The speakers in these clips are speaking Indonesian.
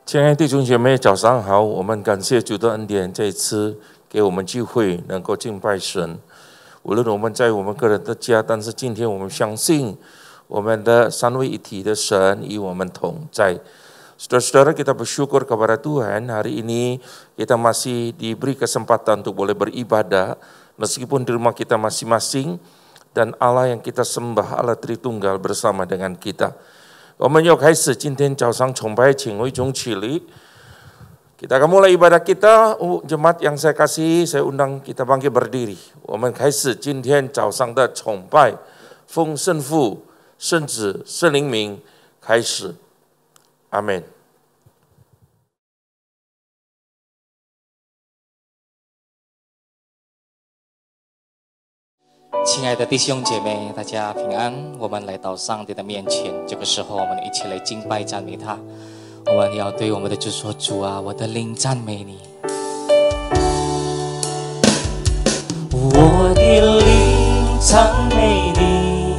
亲爱的弟兄姐妹，早上好！我们感谢主的恩典，这一次给我们机会能够敬拜神。无论我们在我们个人的家，但是今天我们相信我们的三位一体的神与我们同在。Saudara-saudara, kita bersyukur kepada Tuhan, hari ini kita masih diberi kesempatan untuk boleh beribadah meskipun di rumah kita masing-masing, dan Allah yang kita sembah, Allah Tritunggal bersama dengan kita. 我们又开始今天早上崇拜，请为众起立。Kita akan mulai ibadah kita. Jemaat yang saya kasih, saya undang kita bangkit berdiri. 我们开始今天早上的崇拜，奉圣父、圣子、圣灵名开始。阿们。亲爱的弟兄姐妹，大家平安。我们来到上帝的面前，这个时候我们一起来敬拜赞美他。我们要对我们的主说：主啊，我的灵赞美你。我的灵赞美你，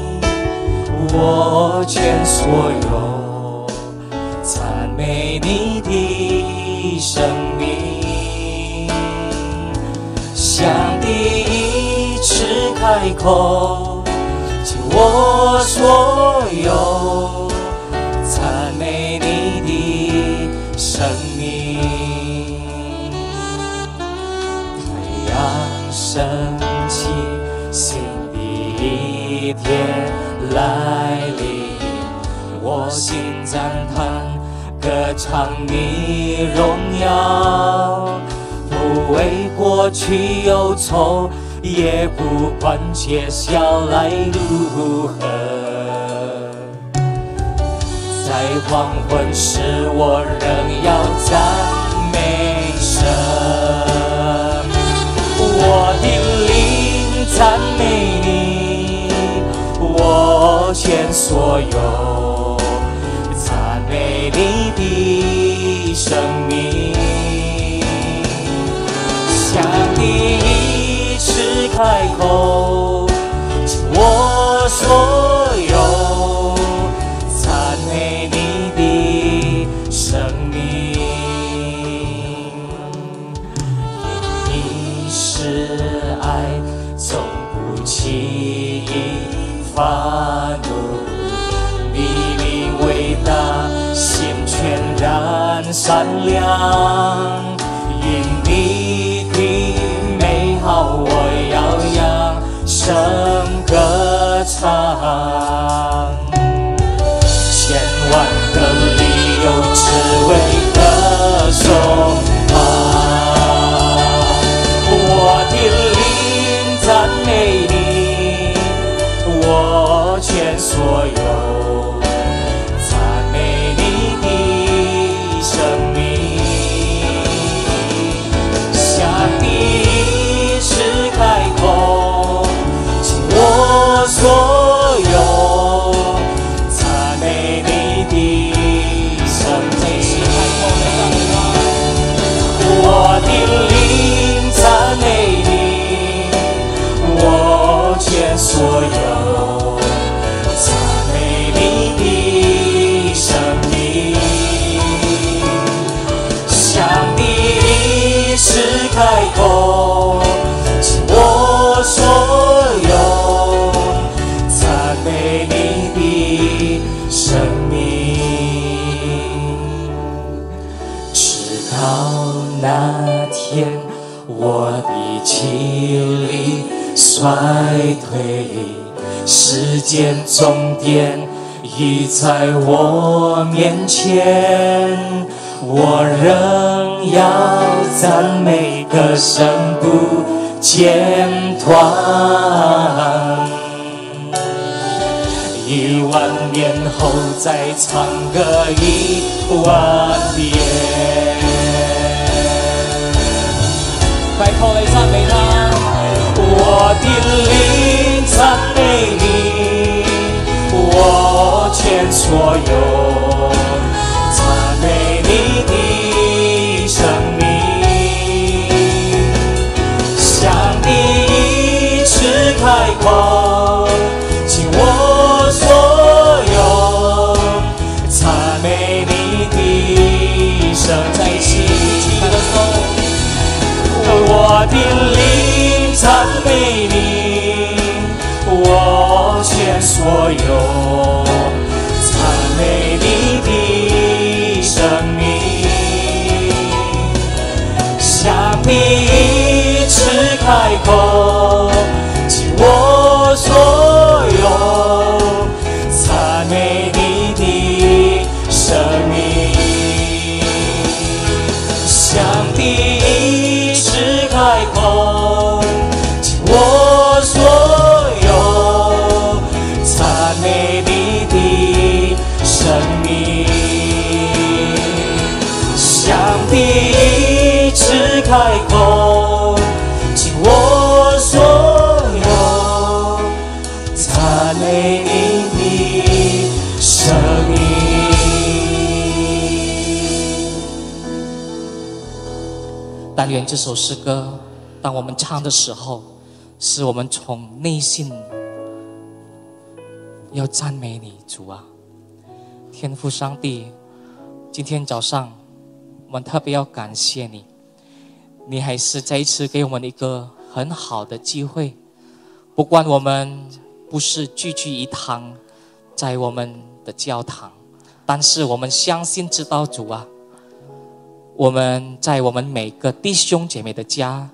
我全所有赞美你的生命，像第一次开口，尽我所有赞美你的生命。太阳升起，新的一天来临，我心赞叹，歌唱你荣耀，不为过去忧愁，也不管接下来如何。在黄昏时，我仍要赞美神，我的灵赞美你，我全所有赞美你的生命，像第一次开口，尽我所有赞美你的生命。你是爱，从不轻易发怒，你名伟大，心全然善良，因你的美好，我要扬声歌唱。千万个理由只为歌颂他，我的灵赞美你，我全所有赞美你的生命，像第一次开口，尽我所有赞美你的生命。我的灵赞美你，我全所有赞美你的生命，像第一次开口，尽我所有赞美你的生命。直到那天，我的气力衰退，时间终点已在我面前，我仍要赞美歌声不间断。10000年后再唱歌10000遍，开口来赞美他。我的灵赞美你，我全所有赞美你的生命，像第一次开口，尽我所有赞美你的但愿这首诗歌，当我们唱的时候，是我们从内心要赞美你，主啊，天父上帝。今天早上，我们特别要感谢你，你还是再一次给我们一个很好的机会。不管我们不是聚一堂，在我们的教堂，但是我们相信知道主啊，我们在我们每个弟兄姐妹的家，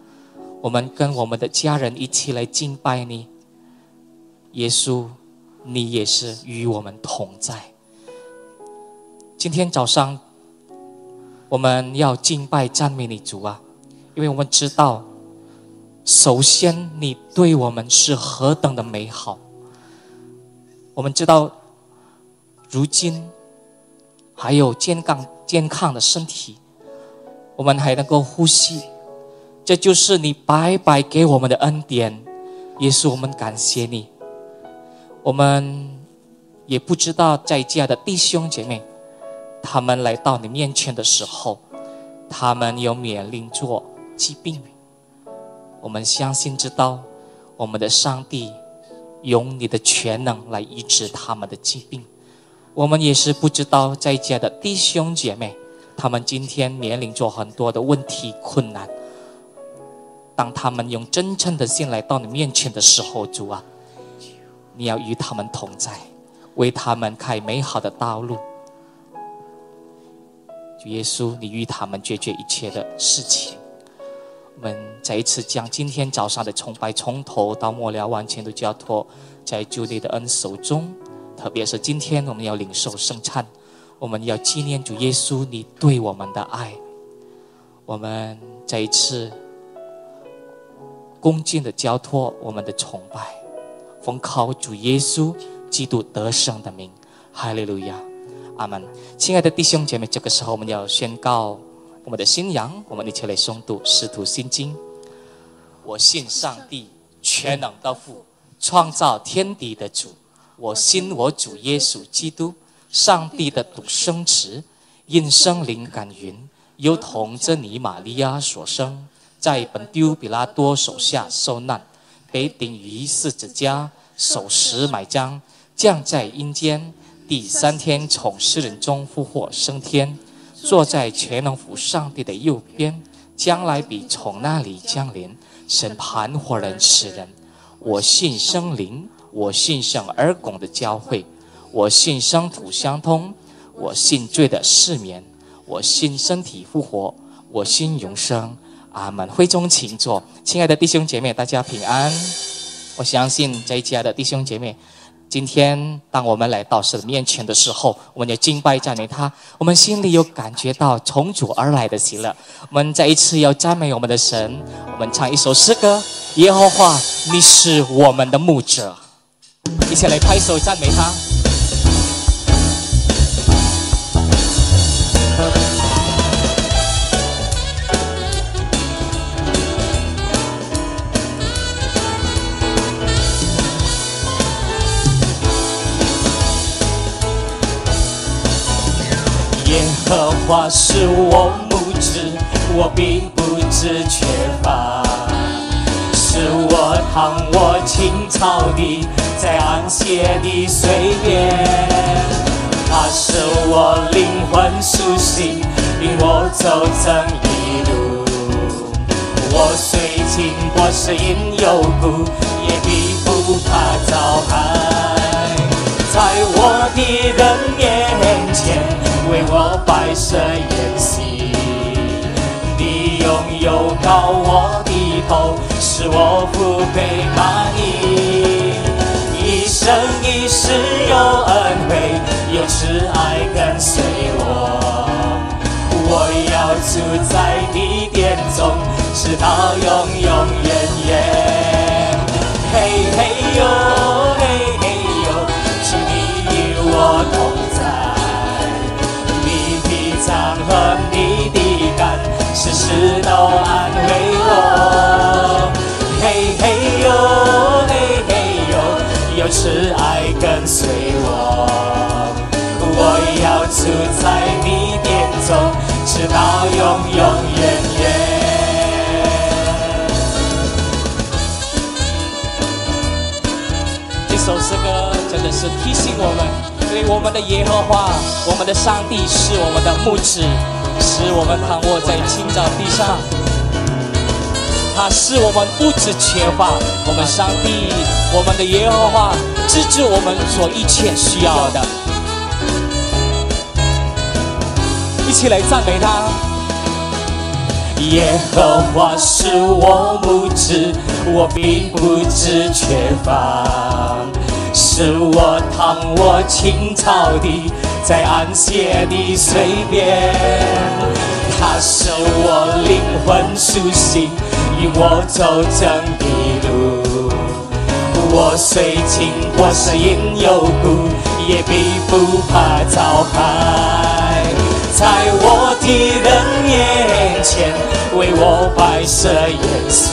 我们跟我们的家人一起来敬拜你。耶稣，你也是与我们同在。今天早上我们要敬拜赞美你，主啊，因为我们知道首先你对我们是何等的美好。我们知道如今还有健康的身体，我们还能够呼吸，这就是你白白给我们的恩典。耶稣，我们感谢你。我们也不知道在家的弟兄姐妹，他们来到你面前的时候，他们有面临着疾病，我们相信知道我们的上帝用你的全能来医治他们的疾病。我们也是不知道在家的弟兄姐妹，他们今天面临着很多的问题困难，当他们用真诚的心来到你面前的时候，主啊，你要与他们同在，为他们开美好的道路。主耶稣，你与他们解决一切的事情。我们再一次将今天早上的崇拜从头到末了完全都交托在主你的恩手中。特别是今天我们要领受圣餐，我们要纪念主耶稣你对我们的爱。我们再一次恭敬的交托我们的崇拜，奉靠主耶稣基督得胜的名，哈利路亚，阿们。亲爱的弟兄姐妹，这个时候我们要宣告我们的信仰，我们一起来诵读《使徒信经》。我信上帝全能的父，创造天地的主。我信我主耶稣基督，上帝的独生子，因圣灵感孕，由童贞女玛利亚所生，在本丢比拉多手下受难，被钉于十字架，受死埋葬，降在阴间，第3天从死人中复活升天，坐在全能父上帝的右边，将来必从那里降临，审判活人死人。我信圣灵，我信圣而共的教会，我信圣徒相通，我信罪的赦免，我信身体复活，我信永生。阿们。会中请坐。亲爱的弟兄姐妹，大家平安。我相信在家的弟兄姐妹，今天当我们来到神面前的时候，我们要敬拜赞美他，我们心里有感觉到从主而来的喜乐。我们再一次要赞美我们的神，我们唱一首诗歌，耶和华你是我们的牧者，一起来拍手赞美他。耶和华是我牧者，我并不致缺乏。是我躺卧青草地，在安歇的水边。他是我灵魂苏醒，领我走正义路。我虽经过死荫幽谷，也必不怕遭害。在我的人面前，为我摆设筵席，你拥有高我的头，使我不被满意。一生一世有恩惠，有慈爱跟随我。我要住在你殿中，直到永永远远。嘿嘿哟，嘿嘿哟，主你与我同在。掌和你的肝，时时都安慰我。嘿嘿哟，嘿嘿哟，有慈爱跟随我。我要住在你殿中，直到永永远远。的耶和华，我们的上帝是我们的牧者，使我们躺卧在青草地上。他使我们不致缺乏，我们上帝，我们的耶和华，资助我们所一切需要的。一起来赞美他。耶和华是我牧者，我并不致缺乏。使我躺卧青草地，在安歇的水边。他使我灵魂苏醒，引我走正的路。我虽经过死荫幽谷，也必不怕遭害。在我的人面前，为我摆设筵席。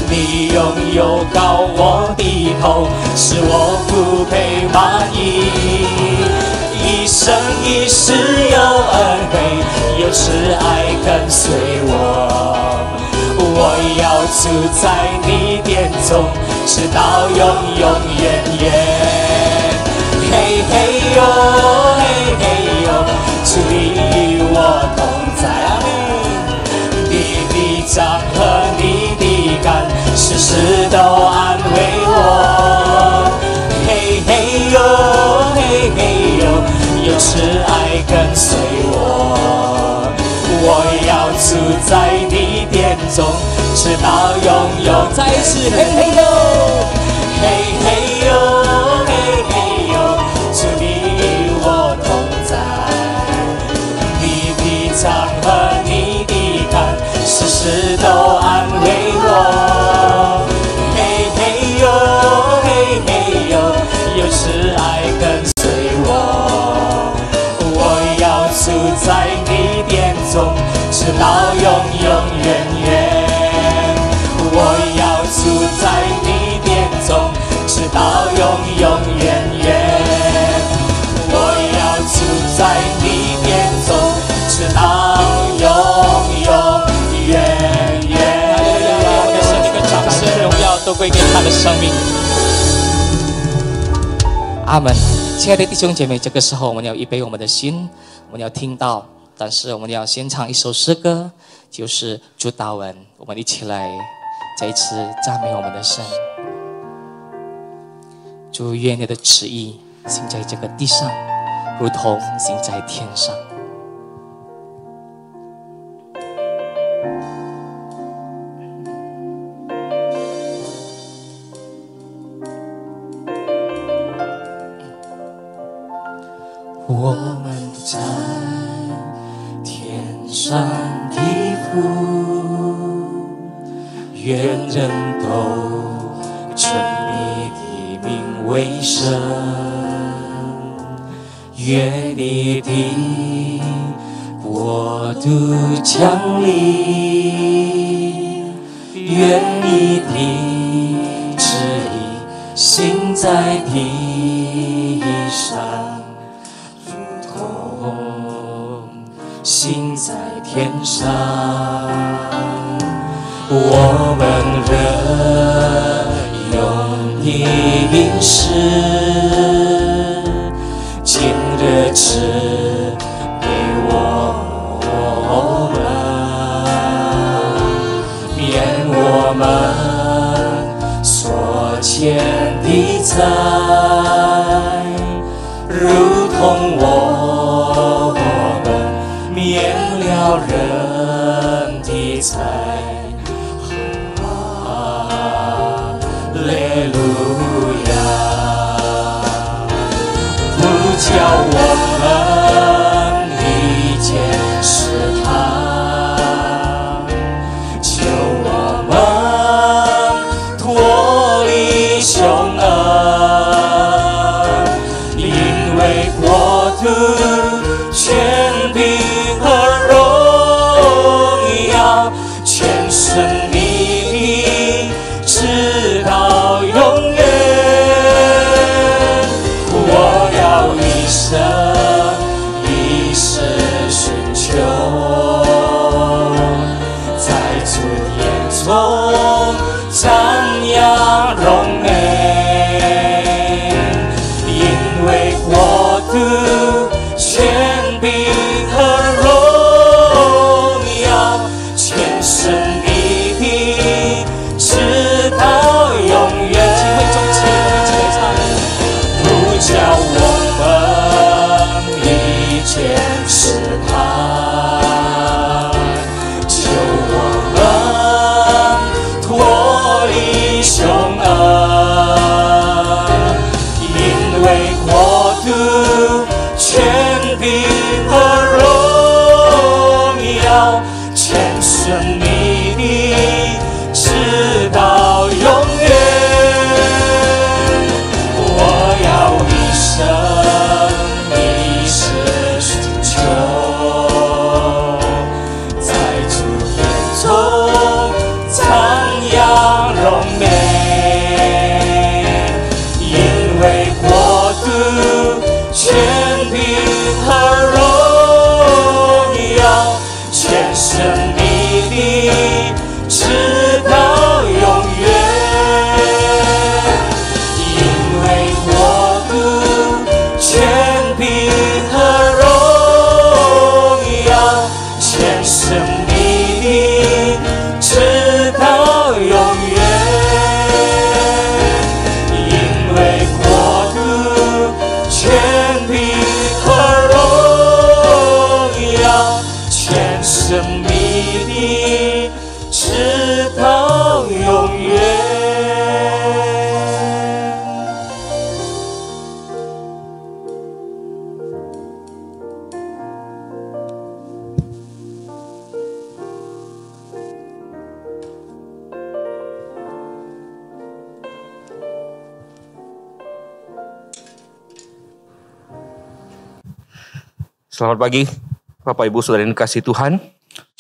你拥有高我的头，使我不被满意。一生一世有恩惠，有慈爱跟随我。我要住在你殿中，直到永永远远。嘿嘿哟，嘿嘿哟，主你与我同在。你的杖和你的竿，时时都安慰我。嘿嘿哟，嘿嘿哟，有慈爱跟随我。我要住在你殿中，直到永永。再一次，嘿嘿哟，嘿嘿哟，嘿嘿哟，主你与我同在。你的杖和你的竿，时时都安慰我。嘿嘿哟，嘿嘿哟，有慈爱跟随我。我要住在你殿中，直到永永远远。我要住在你殿中，直到永永远远。我要住在你殿中，直到永永远远。我的生命的掌声荣耀都归给他的生命。阿门。亲爱的弟兄姐妹，这个时候我们要预备我们的心，我们要听到，但是我们要先唱一首诗歌，就是主祷文。我们一起来再一次赞美我们的神。主，愿你的旨意行在这个地上，如同行在天上。我们在天上的父，愿人都称你的名为圣。愿你的国度降临，愿你的旨意行在地上，行在天上。我们人用的饮食，今日赐给我们，免我们所欠的债，如同我们免了人的债。哈利路亚！不叫我们遇见试探，救我们脱离凶恶，因为国度、权柄和荣耀，全是你的，直到永远。我要一生一世寻求，在主眼中赞扬荣美，因为国凭和荣耀，全生你的，直到永远。因为国度、权柄和荣耀，全生你的，直到永远。因为国度、权柄和荣耀，全生你的，直到永远。Selamat pagi, Bapak Ibu Saudara yang dikasihi Tuhan.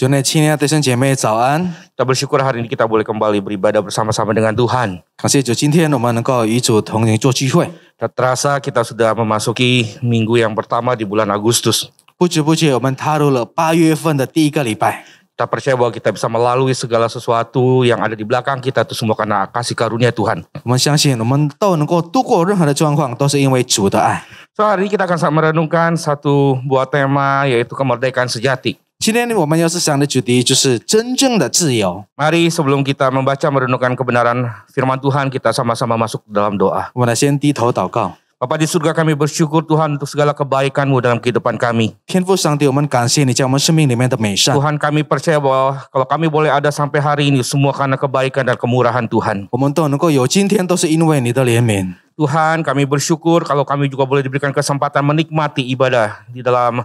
主内亲爱的弟兄姐妹早安， Kita bersyukur hari ini kita boleh kembali beribadah bersama-sama dengan Tuhan. 感谢主，今天我们能够与主同行做聚会。 Tak terasa kita sudah memasuki minggu yang pertama di bulan Agustus. 不知不觉，我们踏入了8月份的第一个礼拜。 Kita percaya bahwa kita bisa melalui segala sesuatu yang ada di belakang kita itu semua karena kasih karunia Tuhan. 我们相信，我们都能够度过任何的状况，都是因为主的爱。 So hari ini kita akan sama merenungkan satu buah tema yaitu kemerdekaan sejati. 今天我们要思想的主题就是真正的自由。 Mari sebelum kita membaca merenungkan kebenaran firman Tuhan, kita sama-sama masuk dalam doa. 我们来先低头祷告。 Bapa di surga, kami bersyukur Tuhan untuk segala kebaikan-Mu dalam kehidupan kami. 天父上帝，我们感谢你在我们生命里面的美善。 Tuhan, kami percaya bahwa kalau kami boleh ada sampai hari ini semua karena kebaikan dan kemurahan Tuhan. 我们都能够有今天，都是因为你的怜悯。 Tuhan, kami bersyukur kalau kami juga boleh diberikan kesempatan menikmati ibadah di dalam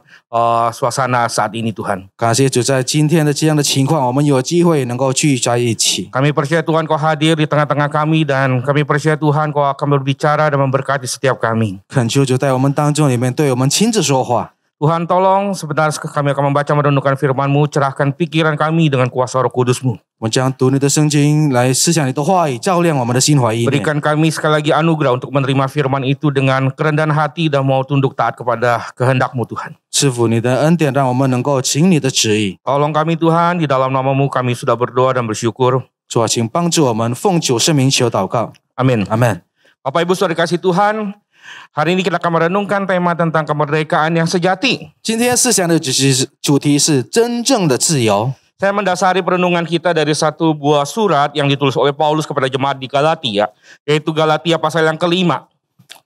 suasana saat ini Tuhan. 感谢主，在今天的这样的情况，我们有机会能够聚在一起。 Kami percaya Tuhan Kau hadir di tengah-tengah kami dan kami percaya Tuhan Kau akan berbicara dan memberkati setiap kami. 恳求主在我们当中里面对我们亲自说话。 Tuhan tolong sebentar kami akan membaca merenungkan firman-Mu, cerahkan pikiran kami dengan kuasa Roh Kudus-Mu. 我们将读你的圣经来思想你的话语，照亮我们的心怀意念。 Berikan kami sekali lagi anugerah untuk menerima firman itu dengan kerendahan hati dan mau tunduk taat kepada kehendak-Mu Tuhan. 赐福你的恩典，让我们能够行你的旨意。 Tolong kami Tuhan, di dalam nama-Mu kami sudah berdoa dan bersyukur. 主啊，请帮助我们，奉主圣名求祷告， Amin. 阿门。 Bapak Ibu Saudara dikasihi Tuhan, hari ini kita akan merenungkan tema tentang kemerdekaan yang sejati. 今天思想的主题是真正的自由。 Saya mendasari perenungan kita dari satu buah surat yang ditulis oleh Paulus kepada jemaat di Galatia, yaitu Galatia pasal yang kelima.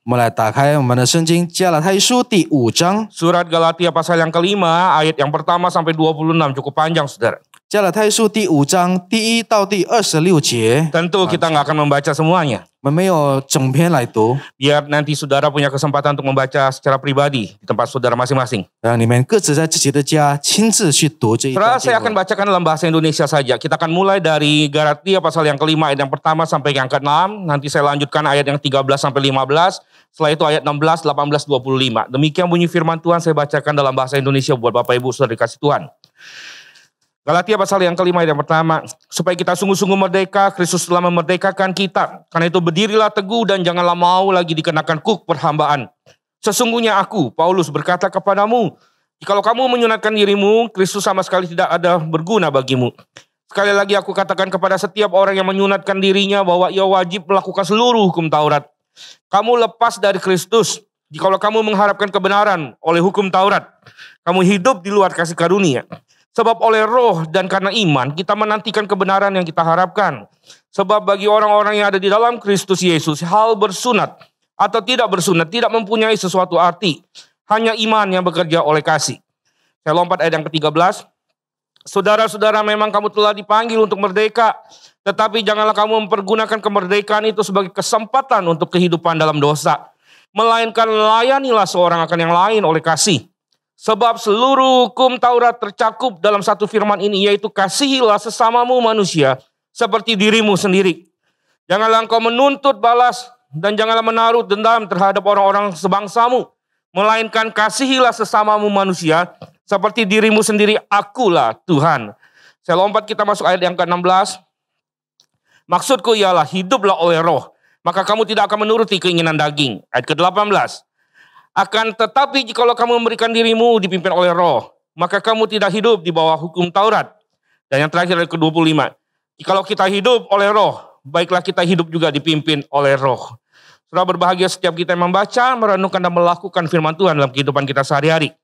我们来打开我们的圣经，加拉太书第5章。 Surat Galatia pasal yang kelima, ayat yang pertama sampai 26, cukup panjang saudara. 加拉太书第5章第1到第26节， Tentu kita nggak akan membaca semuanya. 我们没有整篇来读， Biar nanti saudara punya kesempatan untuk membaca secara pribadi di tempat saudara masing-masing. 让你们各自在自己的家亲自去读这一 Saudara, 段 saya 经 akan 文。 bacakan dalam bahasa Indonesia saja. Kita akan mulai dari Galatia pasal yang kelima ayat yang pertama sampai yang ke-6. Nanti saya lanjutkan ayat yang 13 sampai 15. Setelah itu ayat 16, 18, 25. Demikian bunyi firman Tuhan, saya bacakan dalam bahasa Indonesia buat Bapak Ibu Saudara dikasih Tuhan. Galatia pasal yang kelima ayat yang pertama. Supaya kita sungguh-sungguh merdeka, Kristus telah memerdekakan kita. Karena itu berdirilah teguh dan janganlah mau lagi dikenakan kuk perhambaan. Sesungguhnya aku, Paulus, berkata kepadamu, jikalau kamu menyunatkan dirimu, Kristus sama sekali tidak ada berguna bagimu. Sekali lagi aku katakan kepada setiap orang yang menyunatkan dirinya bahwa ia wajib melakukan seluruh hukum Taurat. Kamu lepas dari Kristus. Jikalau kamu mengharapkan kebenaran oleh hukum Taurat, kamu hidup di luar kasih karunia. Sebab oleh roh dan karena iman kita menantikan kebenaran yang kita harapkan. Sebab bagi orang-orang yang ada di dalam Kristus Yesus, hal bersunat atau tidak bersunat tidak mempunyai sesuatu arti. Hanya iman yang bekerja oleh kasih. Saya lompat ayat yang ke-13. Saudara-saudara, memang kamu telah dipanggil untuk merdeka. Tetapi janganlah kamu mempergunakan kemerdekaan itu sebagai kesempatan untuk kehidupan dalam dosa. Melainkan layanilah seorang akan yang lain oleh kasih. Sebab seluruh hukum Taurat tercakup dalam satu firman ini, yaitu kasihilah sesamamu manusia seperti dirimu sendiri. Janganlah engkau menuntut balas dan janganlah menaruh dendam terhadap orang-orang sebangsamu. Melainkan kasihilah sesamamu manusia seperti dirimu sendiri, akulah Tuhan. Saya lompat, kita masuk ayat yang ke-16. Maksudku ialah hiduplah oleh roh, maka kamu tidak akan menuruti keinginan daging. Ayat ke-18. Akan tetapi jikalau kamu memberikan dirimu dipimpin oleh Roh, maka kamu tidak hidup di bawah hukum Taurat. Dan yang terakhir ayat ke-25. Jikalau kita hidup oleh Roh, baiklah kita hidup juga dipimpin oleh Roh. Saudara, berbahagia setiap kita yang membaca, merenungkan dan melakukan firman Tuhan dalam kehidupan kita sehari-hari.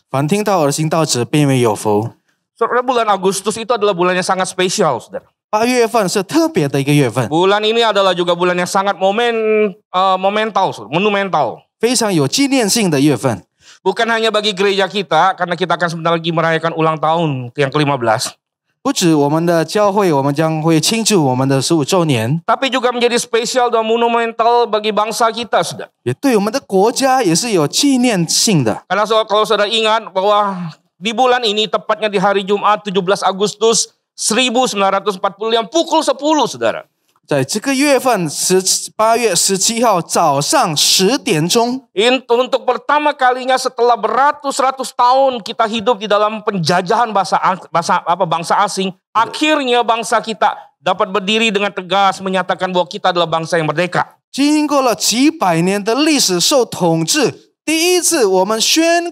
凡听到而行道者，便为有福。 Saudara, bulan Agustus itu adalah bulan yang sangat spesial, saudara. 8月份是特别的一个月份， Bulan ini adalah juga bulan yang sangat monumental, saudara. 非常有纪念性的月份。 Bukan hanya bagi gereja kita, karena kita akan sebentar lagi merayakan ulang tahun yang ke-15. 不止我们的教会，我们将会庆祝我们的15周年， Tapi juga menjadi spesial dan monumental bagi bangsa kita, saudara. 也对我们的国家也是有纪念性的。 Karena kalau saudara ingat bahwa di bulan ini, tepatnya di hari Jumat 17 Agustus 1945 pukul 10, saudara. 在这个月份8月17号早上10点钟， Untuk pertama kalinya setelah beratus-ratus tahun kita hidup di dalam penjajahan bangsa asing, akhirnya bangsa kita dapat berdiri dengan tegas menyatakan bahwa kita adalah bangsa yang merdeka. 经过了几百年的历史受统治，第一次我们宣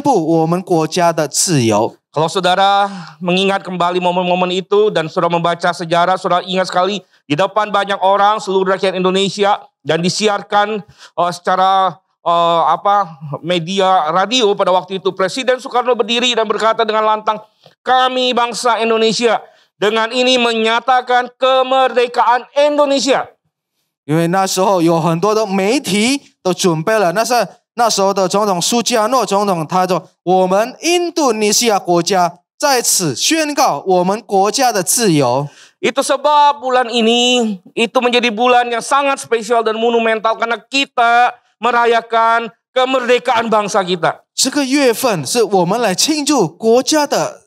布我们国家的自由。 Kalau saudara mengingat kembali momen-momen itu dan saudara membaca sejarah, saudara ingat sekali di depan banyak orang seluruh rakyat Indonesia dan disiarkan secara media radio pada waktu itu. Presiden Soekarno berdiri dan berkata dengan lantang, kami bangsa Indonesia dengan ini menyatakan kemerdekaan Indonesia. 因为那时候有很多的媒体都准备了，那时候的总统苏加诺总统，他说：“我们印度尼西亚国家在此宣告我们国家的自由。” Itu sebab bulan ini itu menjadi bulan yang sangat spesial dan monumental karena kita merayakan kemerdekaan bangsa kita. 这个月份是我们来庆祝国家的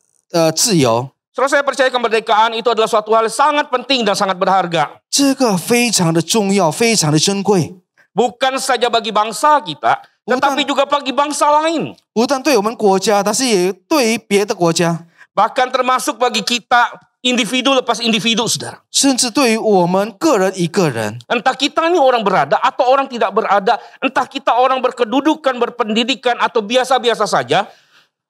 自由。 Saudara, saya percaya kemerdekaan itu adalah suatu hal sangat penting dan sangat berharga. 这个非常的重要，非常的珍贵， Bukan saja bagi bangsa kita, tetapi juga bagi bangsa lain. 不但对我们国家，但是也对于别的国家， Bahkan termasuk bagi kita individu lepas individu, saudara. 甚至对于我们个人一个人。 Entah kita ini orang berada atau orang tidak berada, entah kita orang berkedudukan, berpendidikan atau biasa-biasa saja,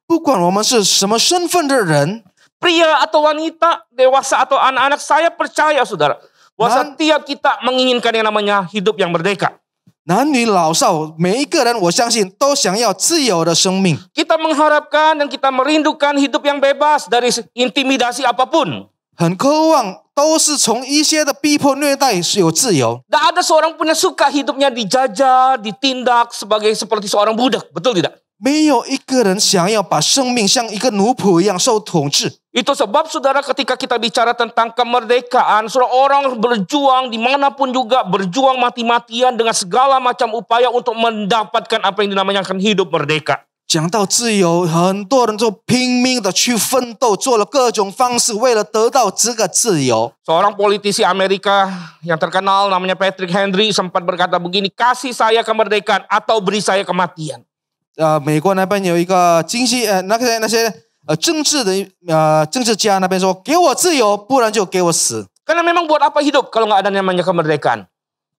不管我们是什么身份的人， pria atau wanita, dewasa atau anak-anak, saya percaya, saudara, bahwa setiap kita menginginkan yang namanya hidup yang merdeka. 男女老少，每一个人，我相信都想要自由的生命。 Kita mengharapkan dan kita merindukan hidup yang bebas dari intimidasi apapun. 很渴望都是从一些的逼迫虐待有自由。 Tak ada seorang pun yang suka hidupnya dijajah, ditindak seperti seorang budak. Betul tidak? 没有一个人想要把生命像一个奴仆一样受统治。 Itu sebab saudara ketika kita bicara tentang kemerdekaan, saudara, orang berjuang dimanapun juga, berjuang mati-matian dengan segala macam upaya untuk mendapatkan apa yang dinamakan hidup merdeka. 讲到自由，很多人就拼命的去奋斗，做了各种方式，为了得到这个自由。 Seorang politisi Amerika yang terkenal namanya Patrick Henry sempat berkata begini, kasih saya kemerdekaan atau beri saya kematian. 美国那边有一个那些政治家那边说，给我自由，不然就给我死。 Karena memang buat apa hidup kalau nggak ada namanya kemerdekaan?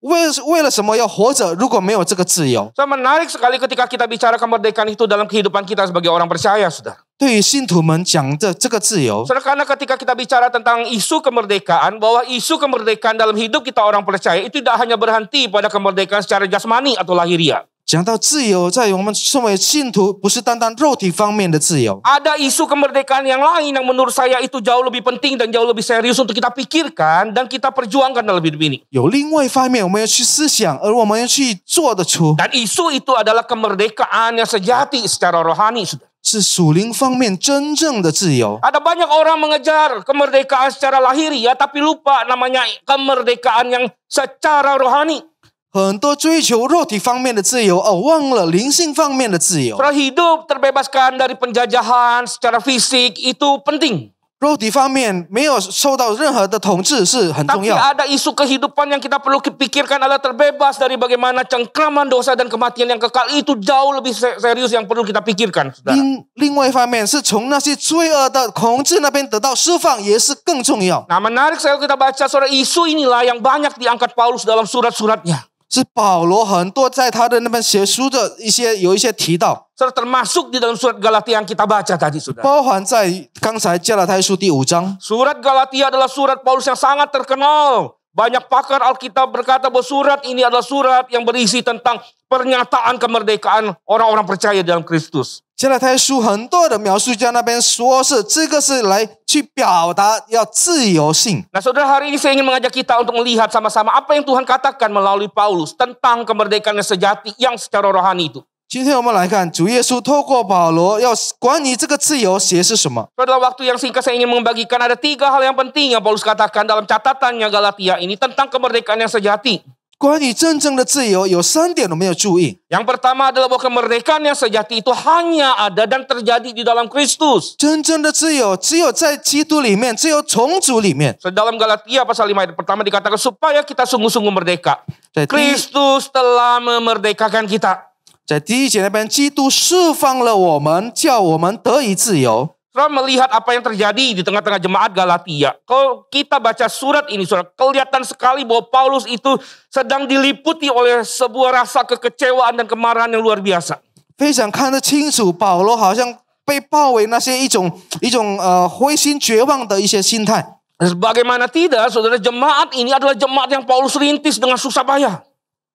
为了什么要活着？如果没有这个自由， So, menarik sekali ketika kita bicara kemerdekaan itu dalam kehidupan kita sebagai orang percaya, saudara. 对于信徒们讲的这个自由， Saudara, karena ketika kita bicara tentang isu kemerdekaan, bahwa isu kemerdekaan dalam hidup kita orang percaya itu tidak hanya berhenti pada kemerdekaan secara jasmani atau lahiriah. 讲到自由，在我们身为信徒，不是单单肉体方面的自由。 Ada isu kemerdekaan yang lain yang menurut saya itu jauh lebih penting dan jauh lebih serius untuk kita pikirkan dan kita perjuangkan dalam hidup ini. 有另外一方面，我们要去思想，而我们要去做得出， Dan isu itu adalah kemerdekaan yang sejati secara rohani, saudara. 是属灵方面真正的自由。 Ada banyak orang mengejar kemerdekaan secara lahiriah tapi lupa namanya kemerdekaan yang secara rohani. 很多追求肉体方面的自由，忘了灵性方面的自由。 Saudara, hidup terbebaskan dari penjajahan secara fisik itu penting. 肉体方面没有受到任何的统治是很重 Tapi 要， ada isu kehidupan yang kita perlu pikirkan adalah terbebas dari bagaimana cengkraman dosa dan kematian yang kekal. Itu jauh lebih serius yang perlu kita pikirkan, saudara. 另外一方面是从那些罪恶的统治那边得到释放，也是更重要。 Nah, menarik sekali kita baca, saudara, isu inilah yang banyak diangkat Paulus dalam surat-suratnya. 是保罗很多在他的那本写书的有一些提到， Saudara, termasuk di dalam surat Galatia yang kita baca tadi, saudara. 包含在刚才加拉太书第5章。 Surat Galatia adalah surat Paulus yang sangat terkenal. Banyak pakar Alkitab berkata bahwa surat ini adalah surat yang berisi tentang pernyataan kemerdekaan orang-orang percaya dalam Kristus. 加拉太书很多的描述家那边说是这个是来去表达要自由性。 Nah, saudara, hari ini saya ingin mengajak kita untuk melihat sama-sama apa yang Tuhan katakan melalui Paulus tentang kemerdekaan yang sejati yang secara rohani itu. 今天我们来看主耶稣透过保罗要关于这个自由写是什么。 Dalam waktu yang singkat saya ingin membagikan ada 3 hal yang penting yang Paulus katakan dalam catatannya Galatia ini tentang kemerdekaan yang sejati. 关于真正的自由有3点我们要注意。 Yang pertama adalah bahwa kemerdekaan yang sejati itu hanya ada dan terjadi di dalam Kristus. 真正的自由只有在基督里面，只有从主里面。 Dalam Galatia pasal 5 ayat pertama dikatakan supaya kita sungguh-sungguh merdeka. Kristus telah memerdekakan kita. 在第1节那边，基督释放了我们，叫我们得以自由。 Saudara melihat apa yang terjadi di tengah-tengah jemaat Galatia. Kalau kita baca surat ini, saudara, kelihatan sekali bahwa Paulus itu sedang diliputi oleh sebuah rasa kekecewaan dan kemarahan yang luar biasa. 非常看得清楚，保罗好像被包围那些一种灰心绝望的一些心态。 Bagaimana tidak, saudara, jemaat ini adalah jemaat yang Paulus rintis dengan susah payah.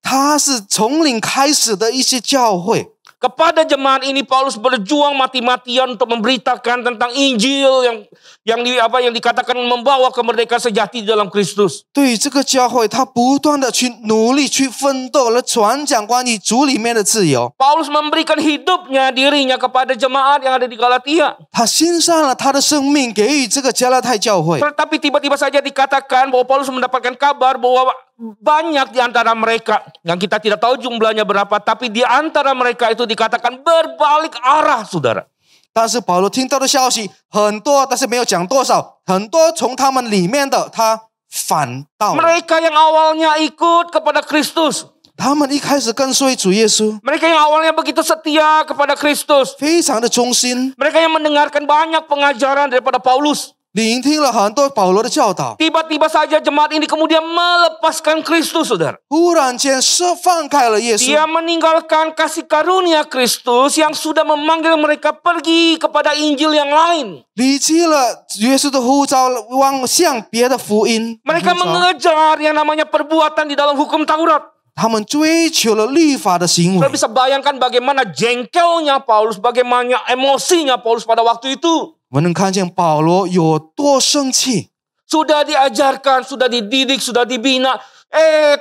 他是从零开始的一些教会。 Kepada jemaat ini Paulus berjuang mati-matian untuk memberitakan tentang Injil yang dikatakan membawa kemerdekaan sejati di dalam Kristus. 对于这个教会，他不断的去努力、去奋斗，来传讲关于主里面的自由。 Paulus memberikan hidupnya, dirinya kepada jemaat yang ada di Galatia. 他献上了他的生命，给予这个加拉太教会。 Tetapi tiba-tiba saja dikatakan bahwa Paulus mendapatkan kabar bahwa banyak di antara mereka, yang kita tidak tahu jumlahnya berapa, tapi di antara mereka itu dikatakan berbalik arah, saudara. 但是保罗听到的消息很多，但是没有讲多少。很多从他们里面的他反倒了， Mereka yang awalnya ikut kepada Kristus, 他们一开始跟随主耶稣， mereka yang awalnya begitu setia kepada Kristus, 非常的忠心， mereka yang mendengarkan banyak pengajaran daripada Paulus. 聆听了很多保罗的教导。 Tiba-tiba saja jemaat ini kemudian melepaskan Kristus, saudara. 忽然间放开了耶稣， Dia meninggalkan kasih karunia Kristus yang sudah memanggil mereka pergi kepada Injil yang lain. 离弃了耶稣的呼召，望向别的福音。 Mereka mengejar yang namanya perbuatan di dalam hukum Taurat. 他们追求了律法的行 Kita 为。 bisa bayangkan bagaimana jengkelnya Paulus, bagaimana emosinya Paulus pada waktu itu. 我们能看见保罗有多生气。 Sudah diajarkan, sudah dididik, sudah dibina.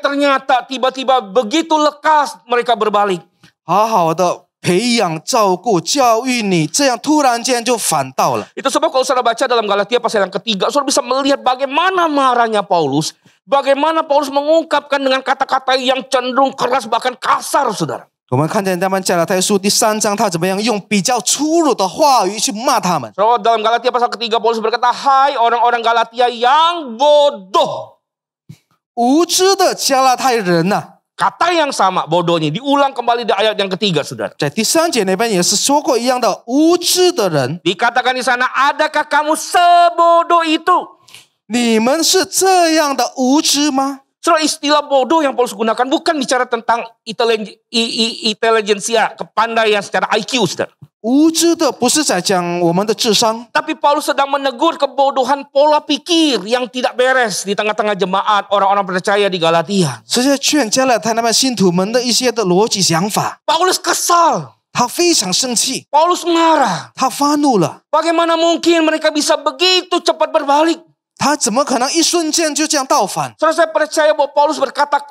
Ternyata tiba-tiba begitu lekas mereka berbalik. 好好的培养、照顾、教育你，这样突然间就反倒了。 Itu sebab kalau saudara baca dalam Galatia pasal yang ketiga, saudara bisa melihat bagaimana marahnya Paulus. Bagaimana Paulus mengungkapkan dengan kata-kata yang cenderung keras bahkan kasar, saudara. 我们看见他们加拉太书第3章，他怎么样用比较粗鲁的话语去骂他们。 So, dalam Galatia pasal ketiga Paulus berkata, hai orang-orang Galatia yang bodoh. 无知的加拉太人呐、 Kata yang sama bodohnya diulang kembali di ayat yang ketiga, saudara. 在第3节那边也是说过一样的，无知的人， Dikatakan di sana, adakah kamu sebodoh itu? 你们是这样的无知吗？ Saudara, istilah bodoh yang Paulus gunakan bukan bicara tentang intelijensia, kepandaian secara IQ, saudara. 无知的不是在讲我们的智商， Tapi Paulus sedang menegur kebodohan pola pikir yang tidak beres di tengah-tengah jemaat orang-orang percaya di Galatia. 是在劝加拉太那边信徒们的一些的逻辑想法。 Paulus kesal, 他非常生气， Paulus marah. 他发怒了。 Bagaimana mungkin mereka bisa begitu cepat berbalik? 他怎么可能一瞬间就这样倒反？ Saudara, saya percaya bahwa Paulus berkata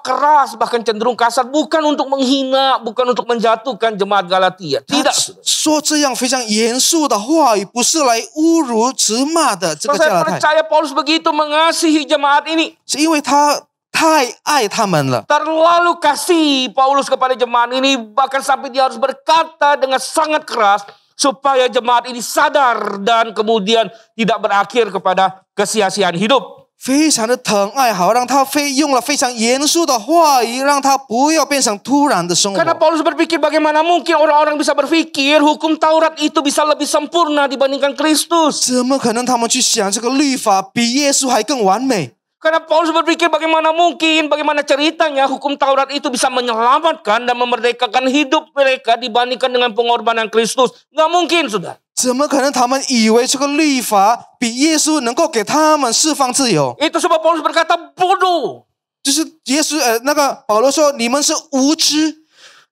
keras, bahkan cenderung kasar, bukan untuk menghina, bukan untuk menjatuhkan jemaat Galatia. 他 Tidak. 说这样非常严肃的话语，不是来侮辱、责骂的这个 Saudara, 加 saya 拉太， percaya Paulus begitu mengasihi jemaat ini. 是因为他太爱他们了。 Terlalu kasih Paulus kepada jemaat ini, bahkan sampai dia harus berkata dengan sangat keras supaya jemaat ini sadar dan kemudian tidak berakhir kepada kesia-siaan hidup. 非常的疼爱，好让他用了非常严肃的话语，让他不要变成突然的生 Karena 活。 Paulus berpikir bagaimana mungkin orang-orang bisa berpikir hukum Taurat itu bisa lebih sempurna dibandingkan Kristus. 怎么可能他们去想这个律法比耶稣还更完美？ Karena Paulus berpikir bagaimana ceritanya hukum Taurat itu bisa menyelamatkan dan memerdekakan hidup mereka dibandingkan dengan pengorbanan Kristus. Nggak mungkin, saudara. 怎么可能他们以为这个律法比耶稣能够给他们释放自由？ Itu sebab Paulus berkata bodoh. 就是耶稣那个保罗说你们是无知，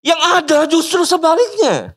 Yang ada justru sebaliknya.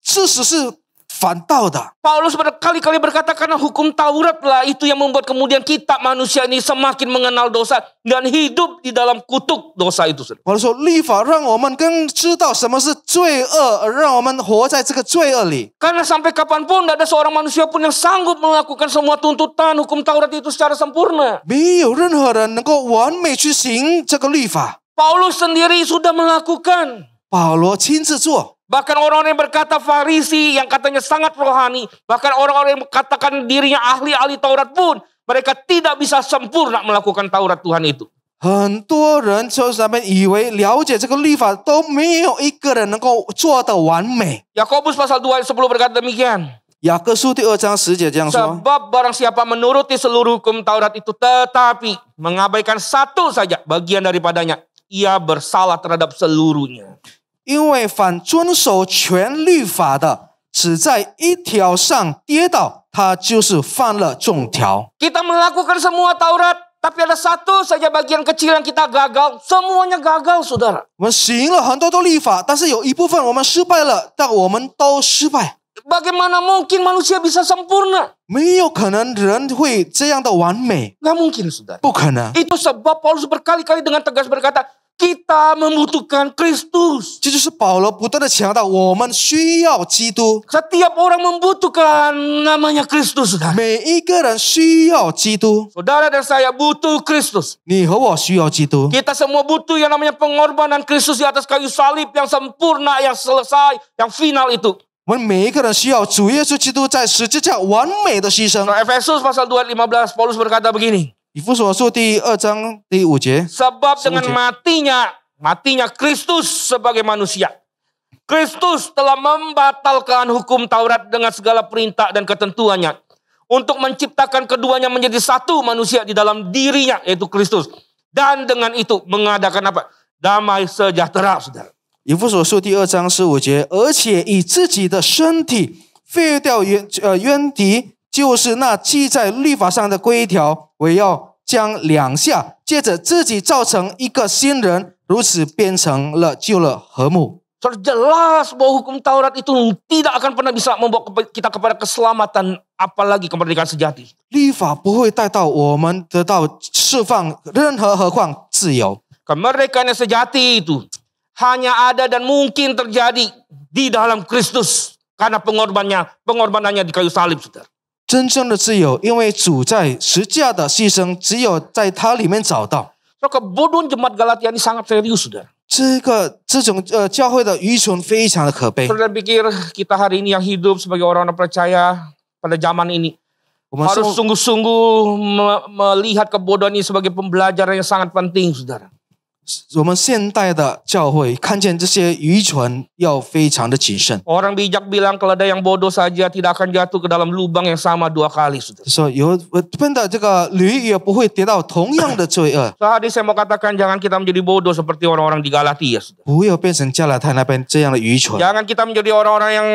事实是反倒的。 Paulus berkali-kali berkata karena hukum Taurat lah itu yang membuat kemudian kita manusia ini semakin mengenal dosa dan hidup di dalam kutuk dosa itu. 保罗说律法让我们更知道什么是罪恶，而让我们活在这个罪恶里。 Karena sampai kapanpun tidak ada seorang manusia pun yang sanggup melakukan semua tuntutan hukum Taurat itu secara sempurna. 没有任何人能够完美去行这个律法。 Paulus sendiri sudah melakukan. 保罗亲自做。 Bahkan orang-orang yang berkata Farisi yang katanya sangat rohani, bahkan orang-orang yang katakan dirinya ahli-ahli Taurat pun, mereka tidak bisa sempurna melakukan Taurat Tuhan itu. 很多人就是他们以为了解这个律法都没有一个人能够做得完美。 Yakobus pasal 2 ayat 10 berkata demikian. 雅各书第2章10节这样说： Sebab barang siapa menuruti seluruh hukum Taurat itu tetapi mengabaikan satu saja bagian daripadanya, ia bersalah terhadap seluruhnya. 因为凡遵守全律法的，只在一条上跌倒，他就是犯了众条。 Kita melakukan semua Taurat, tapi ada satu saja bagian kecil yang kita gagal. Semuanya gagal, saudara. 我们行了很多的律法，但是有一部分我们失败了，但我们都失败。 Bagaimana mungkin manusia bisa sempurna? 没有可能人会这样的完美， Nggak mungkin, saudara. 不可能。 Itu sebab Paulus berkali-kali dengan tegas berkata, kita membutuhkan Kristus. 这就是保罗不断的强调，我们需要基督， Setiap orang membutuhkan namanya Kristus, saudara. 每一个人需要基督。 Saudara dan saya butuh Kristus. 你和我需要基督， Kita semua butuh yang namanya pengorbanan Kristus di atas kayu salib yang sempurna, yang selesai, yang final itu. 我们每一个人需要主耶稣基督在十字架完美的牺牲。 Efesus pasal 2 ayat 15, Paulus berkata begini. 以弗所书第2章第5节， Sebab dengan matinya Kristus sebagai manusia, Kristus telah membatalkan hukum Taurat dengan segala perintah dan ketentuannya untuk menciptakan keduanya menjadi satu manusia di dalam dirinya, yaitu Kristus. Dan dengan itu mengadakan apa? Damai sejahtera, saudara. 以弗所书第2章15节，而且以自己的身体废掉冤敌，就是那记在律法上的规条，为要将两下，接着自己造成一个新人，如此变成了救了和睦。 Saudara, jelas bahwa hukum Taurat itu tidak akan pernah bisa membawa kita kepada keselamatan, apalagi kemerdekaan sejati. 律法不会带到我们得到释放，何况自由。 Kemerdekaan yang sejati itu hanya ada dan mungkin terjadi di dalam Kristus karena pengorbanannya di kayu salib, saudara. 真正的自由，因为主在十架的牺牲，只有在它里面找到。 Kebodohan jemaat Galatia ini sangat serius, saudara. 这种教会的愚蠢非常的可悲。 Saudara pikir kita hari ini yang hidup sebagai orang-orang percaya pada zaman ini 我们 harus sungguh-sungguh melihat kebodohan ini sebagai pembelajaran yang sangat penting, saudara. 我们现代的教会看见这些愚蠢，要非常的谨慎。 Orang bijak bilang keledai yang bodoh saja tidak akan jatuh ke dalam lubang yang sama 2 kali, saudara. 说有笨的这个驴也不会跌到同样的罪恶， Tadi saya mau katakan jangan kita menjadi bodoh seperti orang-orang di Galatia, saudara. 不要变成加拉太那边这样的愚蠢。 Jangan kita menjadi orang-orang yang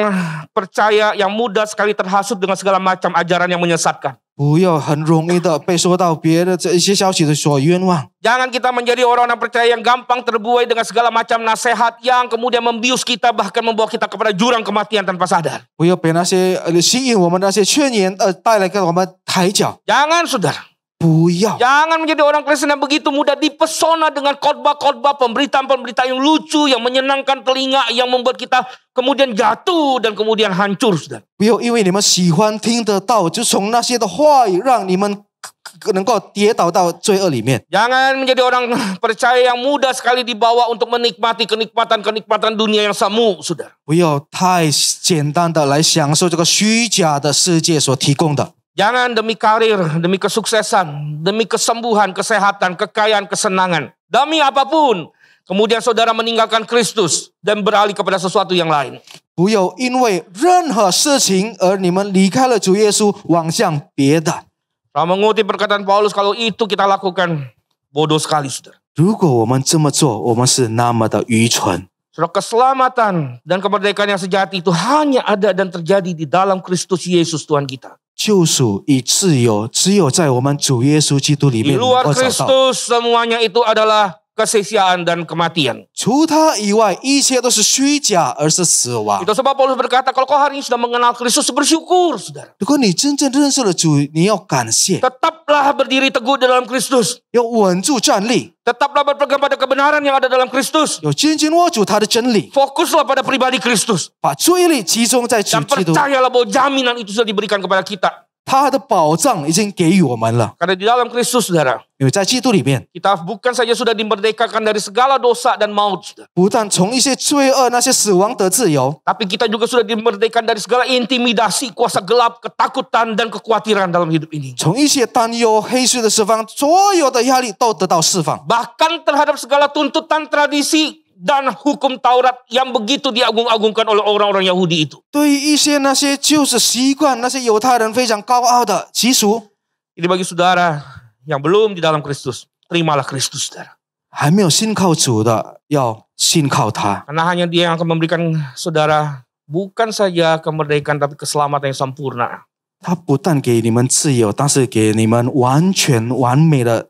percaya, yang mudah sekali terhasut dengan segala macam ajaran yang menyesatkan. 不要很容易的被说到别的这一些消息的所冤枉。 Jangan kita menjadi orang-orang percaya yang gampang terbuai dengan segala macam nasihat yang kemudian membius kita, bahkan membawa kita kepada jurang kematian tanpa sadar. 不要被那些吸引我们那些劝言带来给我们抬脚。 Jangan, saudara. 不要， Jangan menjadi orang Kristen yang begitu mudah dipesona dengan khotbah-khotbah, pemberitaan-pemberitaan yang lucu, yang menyenangkan telinga, yang membuat kita kemudian jatuh dan kemudian hancur, saudara. 不要因为你们喜欢听得到，就从那些的话语让你们能够跌倒到罪恶里面。 Jangan menjadi orang percaya yang mudah sekali dibawa untuk menikmati kenikmatan dunia yang semu, saudara. 不要太简单的来享受这个虚假的世界所提供的。 Jangan demi karir, demi kesuksesan, demi kesembuhan, kesehatan, kekayaan, kesenangan. Demi apapun, kemudian saudara meninggalkan Kristus dan beralih kepada sesuatu yang lain. 不要因为任何事情而你们离开了主耶稣，往向别的。Kalau mengutip perkataan Paulus, kalau itu kita lakukan, bodoh sekali, saudara. 如果我们这么做，我们是那么的愚蠢。 Saudara, keselamatan dan kemerdekaan yang sejati itu hanya ada dan terjadi di dalam Kristus Yesus Tuhan kita. 救赎与自由，只有在我们主耶稣基督里 Di 面能 luar 够找到。 Kristus semuanya itu adalah kesesiaan dan kematian. 除他以外，一切都是虚假，而是死亡。 Itu sebab Paulus berkata, kalau kau hari ini sudah mengenal Kristus, bersyukur, saudara. 如果你真正认识了主，你要感谢， Tetaplah berdiri teguh di dalam Kristus. 要稳住站立， Tetaplah berpegang pada kebenaran yang ada dalam Kristus. 要紧紧握住他的真理， Fokuslah pada pribadi Kristus. 把注意力集中在主 Dan 基督。 percayalah bahwa jaminan itu sudah diberikan kepada kita. 他的保障已经给予我们了， Karena di dalam Kristus, saudara, 因为在基督里面， kita bukan saja sudah dimerdekakan dari segala dosa dan maut, saudara. 不但从一些罪恶、那些死亡得自由， Tapi kita juga sudah dimerdekakan dari segala intimidasi, kuasa gelap, ketakutan, dan kekhawatiran dalam hidup ini. 从一些担忧、黑暗的释放，所有的压力都得到释放。 Bahkan terhadap segala tuntutan tradisi dan hukum Taurat yang begitu diagung-agungkan oleh orang-orang Yahudi itu. 对于一些那些就是习惯，那些犹太人非常高傲的习俗， Jadi bagi saudara yang belum di dalam Kristus, terimalah Kristus, saudara. 还没有信靠主的，要信靠他。 Karena hanya Dia yang akan memberikan saudara bukan saja kemerdekaan tapi keselamatan yang sempurna. 他不但给你们自由，但是给你们完全完美的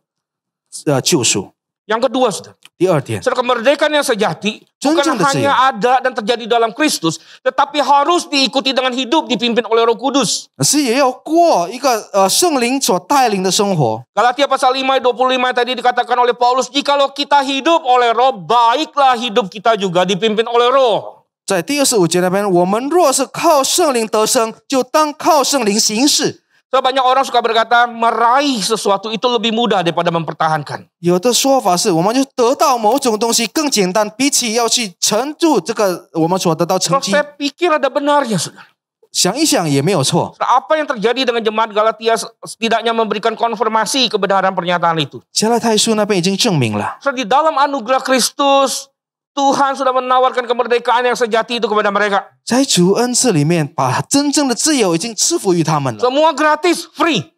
救赎。 Yang kedua, saudara, 第二点， saudara, kemerdekaan yang sejati bukan真正的自由。 hanya ada dan terjadi dalam Kristus, tetapi harus diikuti dengan hidup dipimpin oleh Roh Kudus. 是也要过一个圣灵所带领的生活。 Galatia pasal 5 ayat 25 tadi dikatakan oleh Paulus, jikalau kita hidup oleh Roh, baiklah hidup kita juga dipimpin oleh Roh. 在第25节那边，我们若是靠圣灵得生，就当靠圣灵行事。 So, banyak orang suka berkata meraih sesuatu itu lebih mudah daripada mempertahankan. 有的说法是，我们就得到某种东西更简单，比起要去撑住这个我们所得到成 Kalau 绩。 saya pikir ada benarnya, saudara. 想一想也没有错。 Apa yang terjadi dengan jemaat Galatia setidaknya memberikan konfirmasi kebenaran pernyataan itu. 加拉太书那边已经证明了， So, di dalam anugerah Kristus, Tuhan sudah menawarkan kemerdekaan yang sejati itu kepada mereka. 在主恩赐里面，把真正的自由已经赐福于他们了， Semua gratis, free.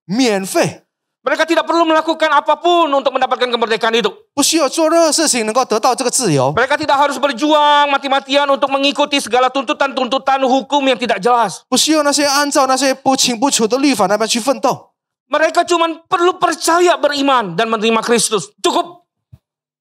免费， Mereka tidak perlu melakukan apapun untuk mendapatkan kemerdekaan itu. 不需要做任何事情能够得到这个自由， Mereka tidak harus berjuang mati-matian untuk mengikuti segala tuntutan-tuntutan hukum yang tidak jelas. 不需要那些按照那些不清不楚的律法那边去奋斗。 Mereka cuma perlu percaya, beriman, dan menerima Kristus. Cukup.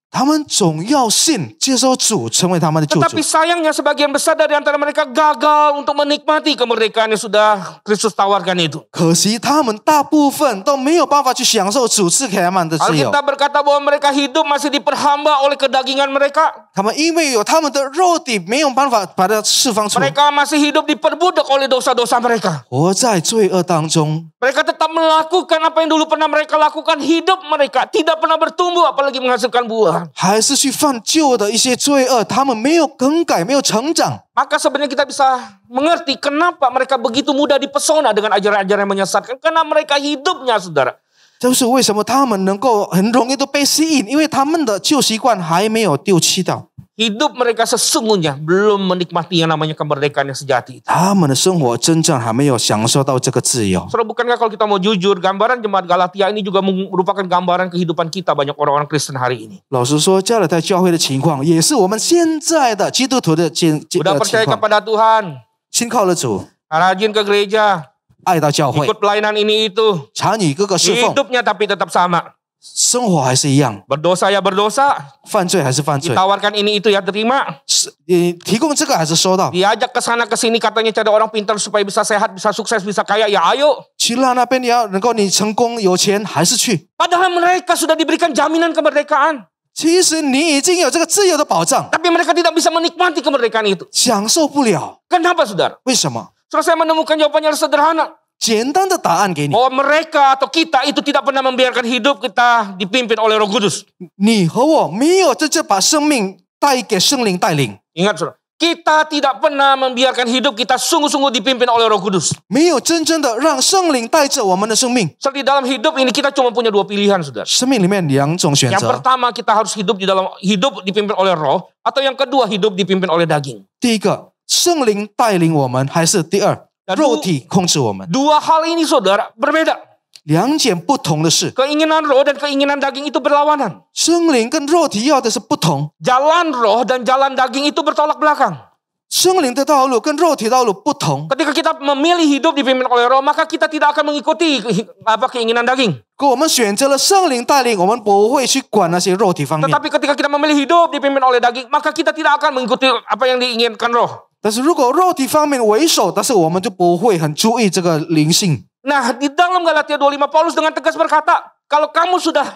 他们总要信，接受主成为他们的救主 Tetapi。sayangnya sebagian besar dari antara mereka gagal untuk menikmati kemerdekaan yang sudah Kristus tawarkan itu. 可惜他们大部分都没有办法去享受主赐给他们的自由。 Alkitab berkata bahwa mereka hidup masih diperhamba oleh kedagingan mereka. 他们因为有他们的肉体，没有办法把它释放出来， Mereka masih hidup diperbudak oleh dosa-dosa mereka. 活在罪恶当中。 Mereka tetap melakukan apa yang dulu pernah mereka lakukan. Hidup mereka tidak pernah bertumbuh apalagi menghasilkan buah. 还是去犯旧的一些罪恶，他们没有更改，没有成长。 Maka sebenarnya kita bisa mengerti kenapa mereka begitu mudah dipesona dengan ajaran-ajaran yang menyesatkan. Karena mereka hidupnya, saudara. 就是为什么他们能够很容易都被吸引，因为他们的旧习惯还没有丢弃掉， Hidup mereka sesungguhnya belum menikmati yang namanya kemerdekaan yang sejati. 他们的生活真正还没有享受到这个自由。 Saudara, bukankah kalau kita mau jujur, gambaran jemaat Galatia ini juga merupakan gambaran kehidupan kita banyak orang-orang Kristen hari ini. 老实说，加勒泰教会的情况，也是我们现在的基督徒的情 Udah percaya 况。 kepada Tuhan, 信靠了主， rajin ke gereja, 爱到教会， ikut pelayanan ini itu. 参与各个侍奉， Hidupnya tapi tetap sama. 生活还是一样， Berdosa ya berdosa, 犯罪还是犯罪， ditawarkan ini itu ya terima. 提供这个还是收到， Diajak ke sana ke sini katanya cari orang pintar supaya bisa sehat, bisa sukses, bisa kaya, ya ayo. 去让那边你要能够你成功有钱还是去。 Padahal mereka sudah diberikan jaminan kemerdekaan. 其实你已经有这个自由的保障， Tapi mereka tidak bisa menikmati kemerdekaan itu. 享受不了， Kenapa, saudara? 为什么？ Saudara, saya menemukan jawabannya sederhana. 简单的答案给你， Bahwa mereka atau kita itu tidak pernah membiarkan hidup kita dipimpin oleh Roh Kudus. 你和我没有真正把生命带给圣灵带领， Ingat, saudara. Kita tidak pernah membiarkan hidup kita sungguh-sungguh dipimpin oleh Roh Kudus. 没有真正的让圣灵带着我们的生命。 Di dalam hidup ini kita cuma punya dua pilihan, saudara. 生命里面两种选 Yang 择， pertama kita harus hidup dipimpin oleh Roh, atau yang kedua hidup dipimpin oleh daging. 第一个，圣灵带领我们，还是第二，肉体控制我们？ Dua hal ini, saudara, berbeda. 两件不同的事。 Keinginan roh dan keinginan daging itu berlawanan. 圣灵跟肉体要的是不同， Jalan roh dan jalan daging itu bertolak belakang. 圣灵的道路跟肉体道路不同。 Ketika kita memilih hidup dipimpin oleh roh, maka kita tidak akan mengikuti keinginan daging. 可我们选择了圣灵带领，我们不会去管那些肉体方面。 Tetapi ketika kita memilih hidup dipimpin oleh daging, maka kita tidak akan mengikuti apa yang diinginkan roh. 但是如果肉体方面为首，但是我们就不会很注意这个灵性。 Nah, di dalam Galatia 25 Paulus dengan tegas berkata, kalau kamu sudah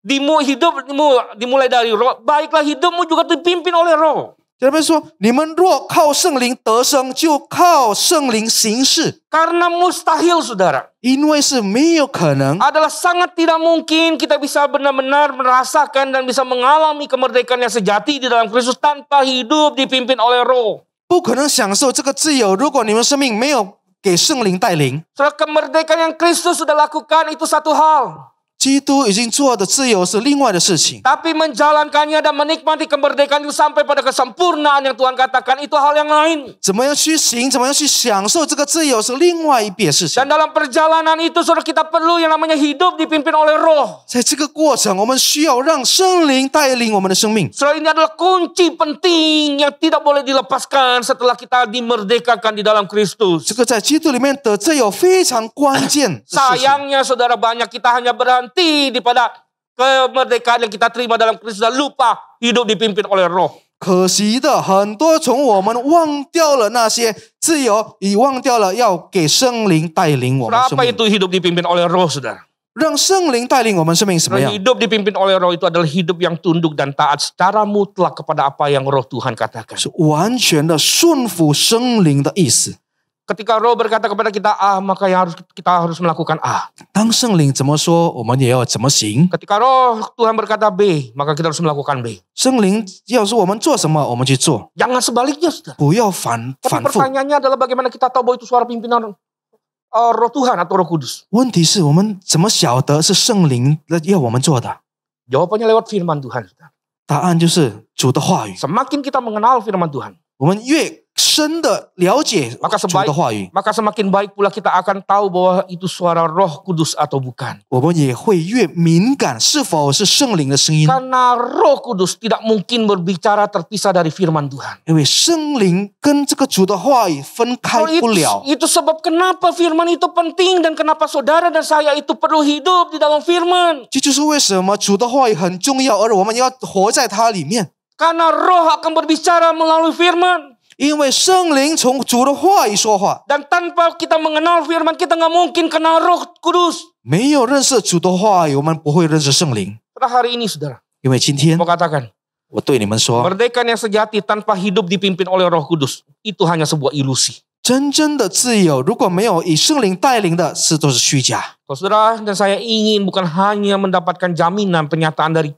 dimulai dari roh, baiklah hidupmu juga dipimpin oleh roh. 这边说，你们若靠圣灵得生，就靠圣灵行事， Karena mustahil, saudara. 因为是没有可能， Adalah sangat tidak mungkin kita bisa benar-benar merasakan dan bisa mengalami kemerdekaan yang sejati di dalam Kristus tanpa hidup dipimpin oleh roh. 不可能享受这个自由。如果你们生命没有给圣灵带领， Saudara, kemerdekaan yang Kristus sudah lakukan itu satu hal. 基督已经做的自由是另外的事情。 Tapi menjalankannya dan menikmati kemerdekaan itu sampai pada kesempurnaan yang Tuhan katakan itu hal yang lain. 怎么样去行，怎么样去享受这个自由是另外一笔事情。 Dan dalam perjalanan itu saudara kita perlu yang namanya hidup dipimpin oleh roh. 在这个过程，我们需要让圣灵带领我们的生命。 Saudara, ini adalah kunci penting yang tidak boleh dilepaskan setelah kita dimerdekakan di dalam Kristus. 这个在基督里面得自由非常关键的事情。 Sayangnya saudara, banyak kita hanya berhenti pada kemerdekaan yang kita terima dalam Kristus dan lupa hidup dipimpin oleh roh. 可惜的，很多从我们忘掉了那些自由，也忘掉了要给圣灵带领我们生 Apa 命。 itu hidup dipimpin oleh roh, saudara? 让圣灵带领我们生命什么样？ Hidup dipimpin oleh roh itu adalah hidup yang tunduk dan taat secara mutlak kepada apa yang roh Tuhan katakan. 是完全的顺服圣灵的意思。 Ketika roh berkata kepada kita A, maka kita harus melakukan A. 当圣灵怎么说，我们也要怎么行。 Ketika roh Tuhan berkata B, maka kita harus melakukan B. 圣灵要说我们做什么，我们去做， Jangan sebaliknya, saudara. 不要反 Tapi 复。 pertanyaannya adalah bagaimana kita tahu bahwa itu suara pimpinan roh Tuhan atau roh kudus? 问题是我们怎么晓得是圣灵要我们做的？ Jawabannya lewat firman Tuhan, saudara. 答案就是主的话语。 Semakin kita mengenal firman Tuhan, 我们越深的了解 maka 主的话语， maka semakin baik pula kita akan tahu bahwa itu suara roh kudus atau bukan. 我们也会越敏感是否是圣灵的声音。 Karena roh kudus tidak mungkin berbicara terpisah dari firman Tuhan. 因为圣灵跟这个主的话语分开不了。 Itu sebab kenapa firman itu penting dan kenapa saudara dan saya itu perlu hidup di dalam firman. 这就是为什么主的话语很重要，而我们要活在它里面。 Karena roh akan berbicara melalui firman. 因为圣灵从主的话语说话， Dan tanpa kita mengenal firman, kita nggak mungkin kenal roh kudus. 没有认识主的话语，我们不会认识圣灵。 Setelah hari ini, saudara, 因为今天 mau katakan, 我对你们说， kemerdekaan yang sejati tanpa hidup dipimpin oleh roh kudus, itu hanya sebuah ilusi. 真正的自由如果没有以圣灵带领的，是都是虚假。 Kalau saudara dan saya ingin bukan hanya mendapatkan jaminan penyataan dari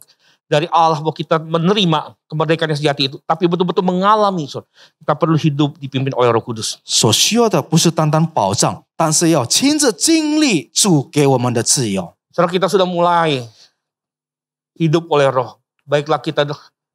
Allah bahwa kita menerima kemerdekaan yang sejati itu, tapi betul-betul mengalami, saudara. Kita perlu hidup dipimpin oleh Roh Kudus. 所需要的不是单单保障，但是要亲自经历主给我们的自由。 Saudara, kita sudah mulai hidup oleh Roh. Baiklah kita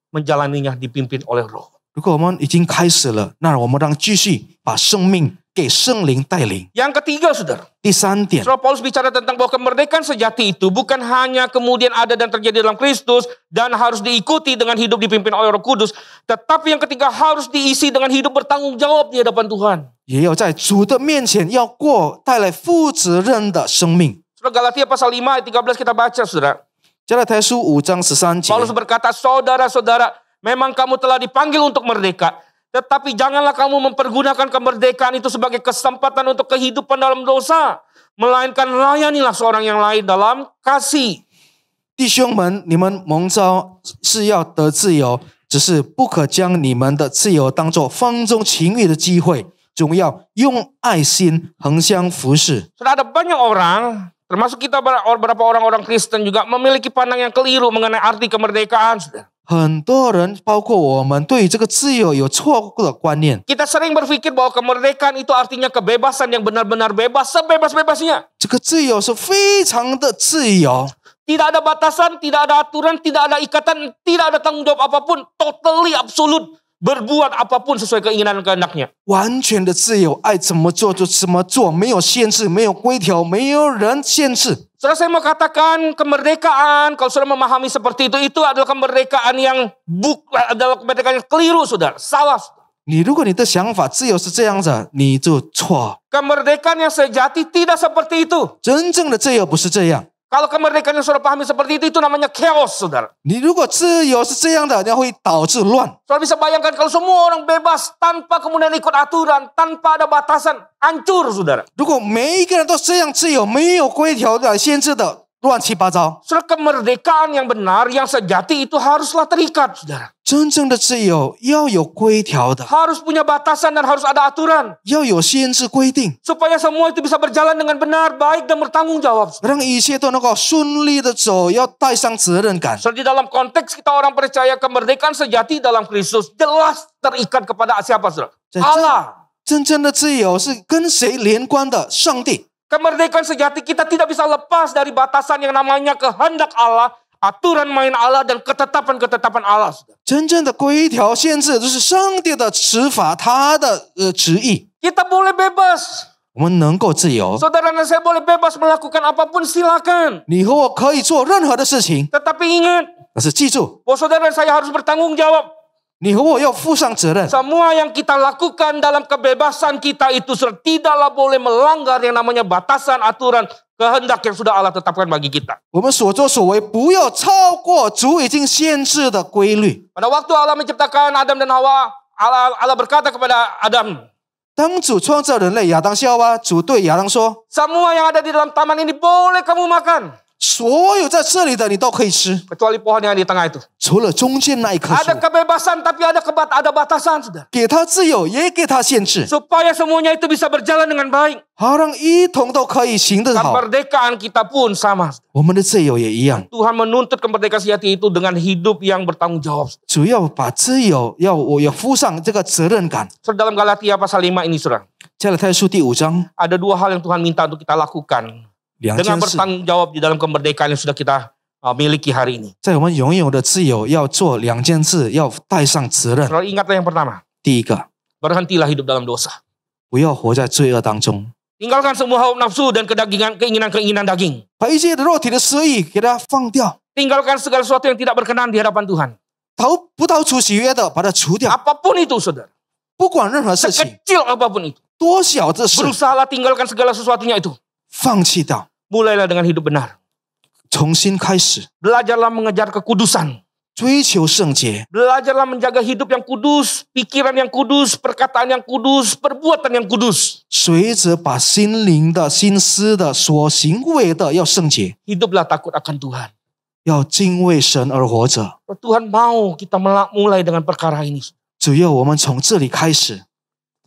menjalaninya dipimpin oleh Roh. 如果我们已经开始了，那我们让继续把生命给圣灵带领。 Yang ketiga, saudara. 第三点， Saudara, Paulus bicara tentang bahwa kemerdekaan sejati itu bukan hanya kemudian ada dan terjadi dalam Kristus dan harus diikuti dengan hidup dipimpin oleh Roh Kudus, tetapi yang ketiga harus diisi dengan hidup bertanggung jawab di hadapan Tuhan. 也要在主的面前要过带来负责任的生命。 Saudara, Galatia pasal 5 ayat 13 kita baca, saudara. 加拉太书5章13节， Paulus berkata, saudara-saudara, memang kamu telah dipanggil untuk merdeka, tetapi janganlah kamu mempergunakan kemerdekaan itu sebagai kesempatan untuk kehidupan dalam dosa, melainkan layanilah seorang yang lain dalam kasih. 弟兄们，你们蒙召是要得自由，只是不可将你们的自由当作放纵情欲的机会，总要用爱心横相服侍。 Sudah ada banyak orang, termasuk kita beberapa orang-orang Kristen juga memiliki pandang yang keliru mengenai arti kemerdekaan. Saudara. 很多人，包括我们，对于这个自由有错误的观念。 Kita sering berpikir bahwa kemerdekaan itu artinya kebebasan yang benar-benar bebas, sebebas-bebasnya. 这个自由是非常的自由， Tidak ada batasan, tidak ada aturan, tidak ada ikatan, tidak ada tanggung jawab apapun, totally absolute, berbuat apapun sesuai keinginan dan kehendaknya. 完全的自由，爱怎么做就怎么做，没有限制，没有规条，没有人限制。 Saudara, saya mau katakan kemerdekaan, kalau saudara memahami seperti itu adalah kemerdekaan yang adalah kemerdekaan yang keliru, saudara. Salah. 如果你的想法自由是这样子，你就错。 Kemerdekaan yang sejati tidak seperti itu. 真正的自由不是这样。 Kalau kemerdekaan yang saudara pahami seperti itu namanya chaos, saudara. 你如果自由是这样的，那会导致乱。 Saudara bisa bayangkan kalau semua orang bebas tanpa kemudian ikut aturan, tanpa ada batasan, hancur, saudara. 如果每一个人都这样自由，没有规条来限制的，乱七八糟。 Saudara, kemerdekaan yang benar, yang sejati itu haruslah terikat, saudara. 真正的自由要有规条的， Harus punya batasan dan harus ada aturan. 要有限制规定， Supaya semua itu bisa berjalan dengan benar, baik dan bertanggung jawab. 让一切都能够顺利的走，要带上责任感。 So, di dalam konteks kita orang percaya kemerdekaan sejati dalam Kristus jelas terikat kepada siapa, saudara? Allah. 真正的自由是跟谁连贯的？上帝。 Kemerdekaan sejati kita tidak bisa lepas dari batasan yang namanya kehendak Allah, aturan main Allah dan ketetapan-ketetapan Allah. 真正的规条限制就是上帝的执法，他的旨意。 Kita boleh bebas. 我们能够自由， Saudara dan saya boleh bebas melakukan apapun, silakan. 你和我可以做任何的事情， Tetapi ingat, 但是记住， bahwa saudara dan saya harus bertanggung jawab. 你和我要负上责任。 Semua yang kita lakukan dalam kebebasan kita itu tidaklah boleh melanggar yang namanya batasan, aturan, kehendak yang sudah Allah tetapkan bagi kita. 我们所作所为不要超过主已经限制的规律。 Pada waktu Allah menciptakan Adam dan Hawa, Allah berkata kepada Adam, 当主创造人类亚当夏娃，主对亚当说 semua yang ada di dalam taman ini boleh kamu makan. 所有在这里的你都可以吃， Kecuali pohon yang di tengah itu. 除了中间那一棵树 Ada。kebebasan tapi ada batasan, saudara. 给他自由，也给他限制， Supaya semuanya itu bisa berjalan dengan baik. 好让一同都可以行得好。 Kemerdekaan kita pun sama. 我们的自由也一样， Tuhan menuntut kemerdekaan sejati itu dengan hidup yang bertanggung jawab. 主要把自由我要负上这个责任感。 Saudara, dalam Galatia pasal 5 ini, saudara, 加拉太书第5章 ada dua hal yang Tuhan minta untuk kita lakukan 两 dengan 件事， bertanggung jawab di dalam kemerdekaan yang sudah kita miliki hari ini. 在我们拥有的自由要做两件事，要带上责任。 Saudara, ingatlah yang pertama, 第一个， berhentilah hidup dalam dosa. 不要活在罪恶当中， Tinggalkan semua hawa nafsu dan keinginan daging. 把一切的肉体的私欲给它放掉， Tinggalkan segala sesuatu yang tidak berkenan di hadapan Tuhan. 不逃出喜悦的把它除掉， Apapun itu, saudara. 不管任何事情， Sekecil apapun itu. 多小的事， Berusahalah tinggalkan segala sesuatunya itu. 放弃掉， Mulailah dengan hidup benar. 重新开始， Belajarlah mengejar kekudusan. 追求圣洁， Belajarlah menjaga hidup yang kudus, pikiran yang kudus, perkataan yang kudus, perbuatan yang kudus. 随着把心灵的、心思的、所行为的要圣洁， Hiduplah takut akan Tuhan. 要敬畏神而活着。 Tuhan mau kita mulai dengan perkara ini. 主要我们从这里开始。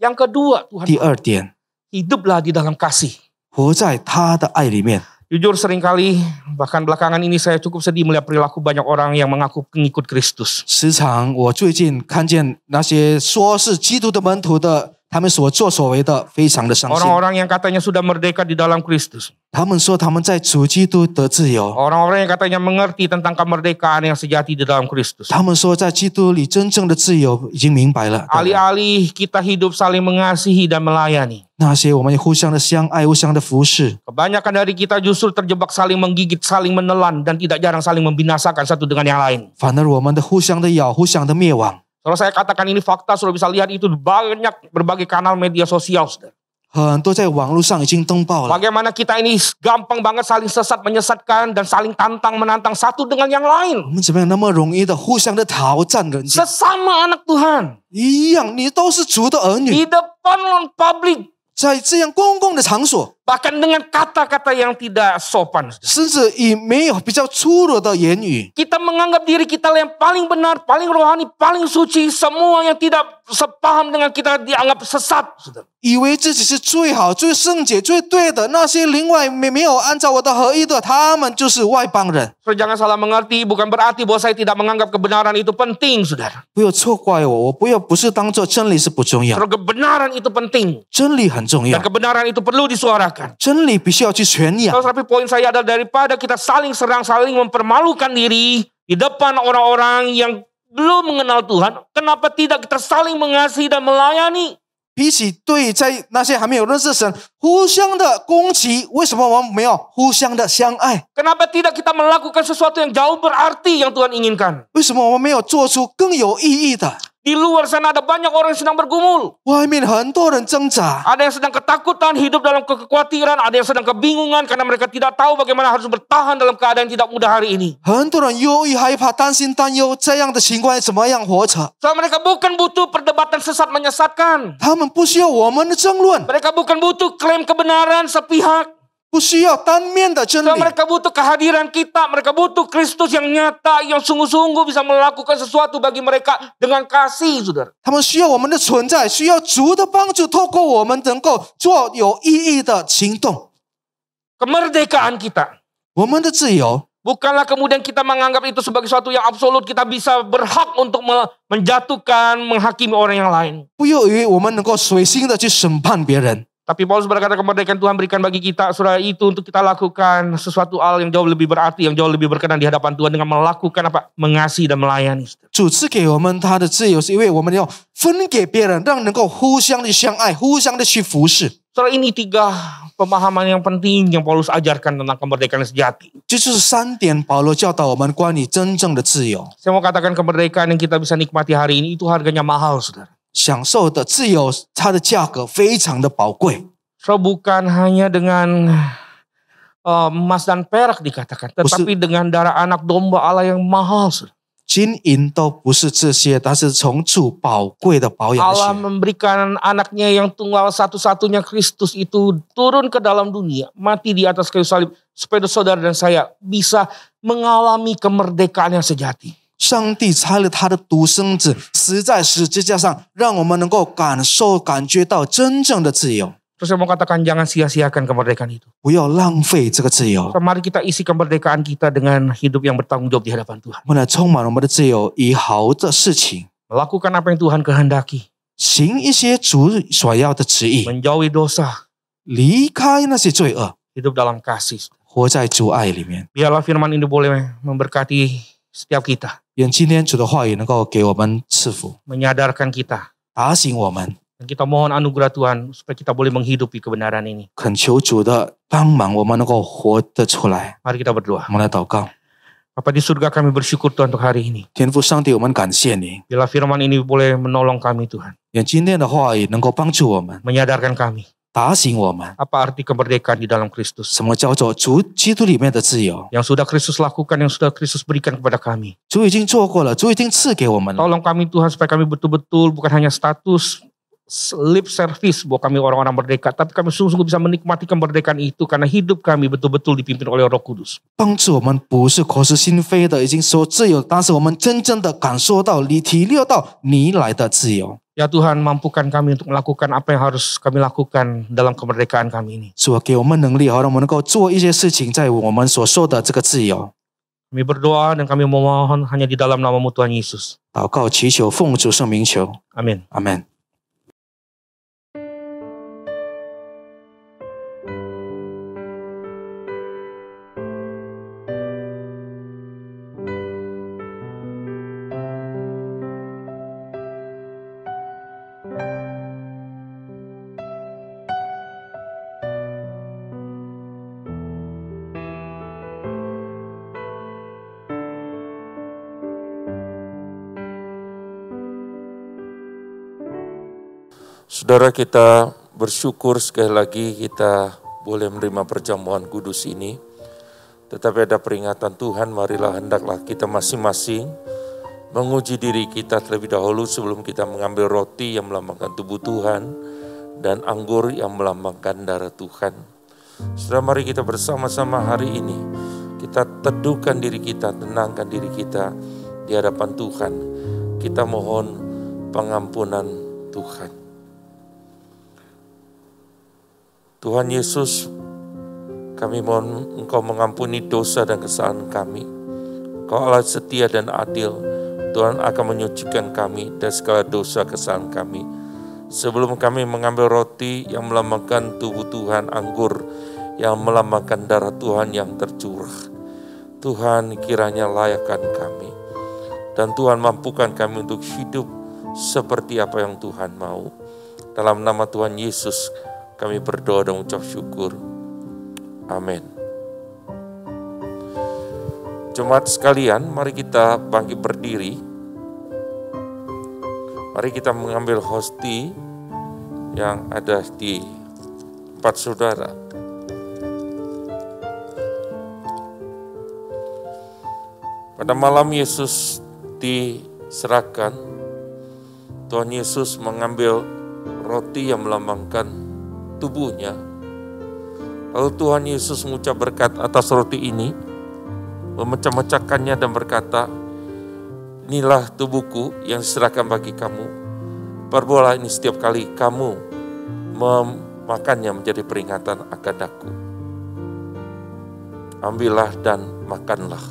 Yang kedua, Tuhan 第二点， hiduplah di dalam kasih. 活在他的爱里面。 Jujur seringkali, bahkan belakangan ini saya cukup sedih melihat perilaku banyak orang yang mengaku pengikut Kristus. 时常我最近看见那些说是基督的门徒的，他们所作所为的非常的伤心。 Orang-orang yang katanya sudah merdeka di dalam Kristus. 他们说他们在主基督得自由， Orang-orang yang katanya mengerti tentang kemerdekaan yang sejati di dalam Kristus. 他们说在基督里真正的自由已经明白了。 Alih-alih kita hidup saling mengasihi dan melayani. 那些我们互相的相爱、互相的服侍， Kebanyakan dari kita justru terjebak saling menggigit, saling menelan, dan tidak jarang saling membinasakan satu dengan yang lain. 反而我们的互相的咬、互相的灭亡。 Kalau saya katakan ini fakta, sudah bisa lihat itu banyak berbagai kanal media sosial. Saudara. 很多在网络上已经登报了。 Bagaimana kita ini gampang banget saling sesat, menyesatkan, dan saling tantang, menantang satu dengan yang 我 lain. 们怎么样那么容易的互相的挑战人家？ Sesama anak Tuhan. 一样，你都是主的儿女， Di depan publik. 在这样公共的场所， Bahkan dengan kata-kata yang tidak sopan. 甚至以没有比较粗鲁的言语， Kita menganggap diri kita yang paling benar, paling rohani, paling suci. Semua yang tidak sepaham dengan kita dianggap sesat. Saudara. 以为自己是最好、最圣洁、最对的。那些另外没有按照我的合一的，他们就是外邦人。 So, jangan salah mengerti, bukan berarti bahwa saya tidak menganggap kebenaran itu penting, saudara. 不要错怪我，我不是当做真理是不重要， Saudara, kebenaran itu penting. 真理很重要 Dan，kebenaran itu perlu disuarakan. 真理必须要去宣扬。 Tapi poin saya adalah daripada kita saling serang, saling mempermalukan diri di depan orang-orang yang belum mengenal Tuhan, kenapa tidak kita saling mengasihi dan melayani? 比起对在那些还没有认识神互相的攻击，为什么我们没有互相的相爱？ Kenapa tidak kita melakukan sesuatu yang jauh berarti yang Tuhan inginkan? 为什么我们没有做出更有意义的？ Di luar sana ada banyak orang yang sedang bergumul. 外面很多人挣扎， Ada yang sedang ketakutan, hidup dalam kekhawatiran. Ada yang sedang kebingungan karena mereka tidak tahu bagaimana harus bertahan dalam keadaan yang tidak mudah hari ini. 很多人忧郁、害怕、担心、担忧，这样的情况怎么样活着？ So, mereka bukan butuh perdebatan sesat menyesatkan. 他们不需要我们的争论， Mereka bukan butuh klaim kebenaran sepihak. 不需要单面的真 So, 理， mereka butuh kehadiran kita. Mereka butuh Kristus yang nyata, yang sungguh-sungguh bisa melakukan sesuatu bagi mereka dengan kasih, saudara. 他们需要我们的存在，需要主的帮助，透过我们能够做有意义的行动。 Kemerdekaan kita. 我们的自由 Bukanlah kemudian kita menganggap itu sebagai sesuatu yang absolut. Kita bisa berhak untuk menjatuhkan, menghakimi orang yang lain. 不由于我们能够随心的去审判别人。 Tapi Paulus berkata kemerdekaan Tuhan berikan bagi kita, saudara, itu untuk kita lakukan sesuatu hal yang jauh lebih berarti, yang jauh lebih berkenan di hadapan Tuhan dengan melakukan apa? Mengasihi dan melayani. 主赐给我们他的自由，是因为我们要分给别人，让能够互相的相爱，互相的去服侍。 Saudara, ini 3 pemahaman yang penting yang Paulus ajarkan tentang kemerdekaan yang sejati. 这就是3点保罗教导我们关于真正的自由。 Saya mau katakan kemerdekaan yang kita bisa nikmati hari ini itu harganya mahal, saudara. 享受的自由，它的价格非常的宝贵。 So, bukan hanya dengan emas dan perak dikatakan, tetapi dengan darah anak domba Allah yang mahal, saudara. 金银都不是这些，但是从主宝贵的保养的 Allah 血。 memberikan anaknya yang tunggal satu-satunya Kristus itu turun ke dalam dunia, mati di atas kayu salib, supaya saudara dan saya bisa mengalami kemerdekaan yang sejati. 上帝差了他的独生子死在十字架上，让我们能够感觉到真正的自由。 Terus saya mau katakan jangan sia-siakan kemerdekaan itu. 不要浪费这个自由。 So, mari kita isi kemerdekaan kita dengan hidup yang bertanggung jawab di hadapan Tuhan. 我们来充满我们的自由，以好的事情， Melakukan apa yang Tuhan kehendaki. 行一些主所要的旨意， Menjauhi dosa. 离开那些罪恶， Hidup dalam kasih. 活在主爱里面。 Biarlah firman ini boleh memberkati setiap kita. 愿今天主的话语能够给我们赐福， Menyadarkan kita. 打醒我们， Dan kita mohon anugerah Tuhan supaya kita boleh menghidupi kebenaran ini. 恳求主的帮忙，我们能够活得出来。 Mari kita berdoa. 我们来祷告， Bapa di surga, kami bersyukur Tuhan untuk hari ini. 天父上帝，我们感谢你， Bila firman ini boleh menolong kami Tuhan. 愿今天的话语能够帮助我们， Menyadarkan kami. 打醒我们， Apa arti kemerdekaan di dalam Kristus. 什么叫做主基督里面的自由？ Yang sudah Kristus lakukan, yang sudah Kristus berikan kepada kami. 主已经做过了，主已经赐给我们了。 Tolong kami Tuhan supaya kami betul-betul bukan hanya status lip service buat kami orang-orang merdeka. Tapi kami sungguh-sungguh bisa menikmati kemerdekaan itu karena hidup kami betul-betul dipimpin oleh Roh Kudus. 帮助我们不是口是心非的，已经说自由，但是我们真正的感受到、体会到你来的自由。 Ya Tuhan, mampukan kami untuk melakukan apa yang harus kami lakukan dalam kemerdekaan kami ini. 主啊，给我们能力，好让我们能够做一些事情，在我们所说的这个自由。 Kami berdoa dan kami memohon hanya di dalam nama Tuhan Yesus. 祷告祈求，奉主圣名求， Amin. 阿门。Saudara, kita bersyukur sekali lagi kita boleh menerima perjamuan kudus ini. Tetapi ada peringatan Tuhan, marilah hendaklah kita masing-masing menguji diri kita terlebih dahulu sebelum kita mengambil roti yang melambangkan tubuh Tuhan dan anggur yang melambangkan darah Tuhan. Saudara, mari kita bersama-sama hari ini kita teduhkan diri kita, tenangkan diri kita di hadapan Tuhan. Kita mohon pengampunan Tuhan. Tuhan Yesus, kami mohon Engkau mengampuni dosa dan kesalahan kami. Engkau Allah setia dan adil. Tuhan akan menyucikan kami dari segala dosa kesalahan kami. Sebelum kami mengambil roti yang melambangkan tubuh Tuhan, anggur yang melambangkan darah Tuhan yang tercurah. Tuhan, kiranya layakkan kami. Dan Tuhan mampukan kami untuk hidup seperti apa yang Tuhan mau. Dalam nama Tuhan Yesus kami berdoa dan ucap syukur. Amin. Jemaat sekalian, mari kita bangkit berdiri. Mari kita mengambil hosti yang ada di tempat saudara. Pada malam Yesus diserahkan, Tuhan Yesus mengambil roti yang melambangkan tubuhnya. Lalu Tuhan Yesus mengucap berkat atas roti ini, memecah-mecahkannya dan berkata, inilah tubuhku yang diserahkan bagi kamu. Perbuatlah ini setiap kali kamu memakannya menjadi peringatan akan aku. Ambillah dan makanlah.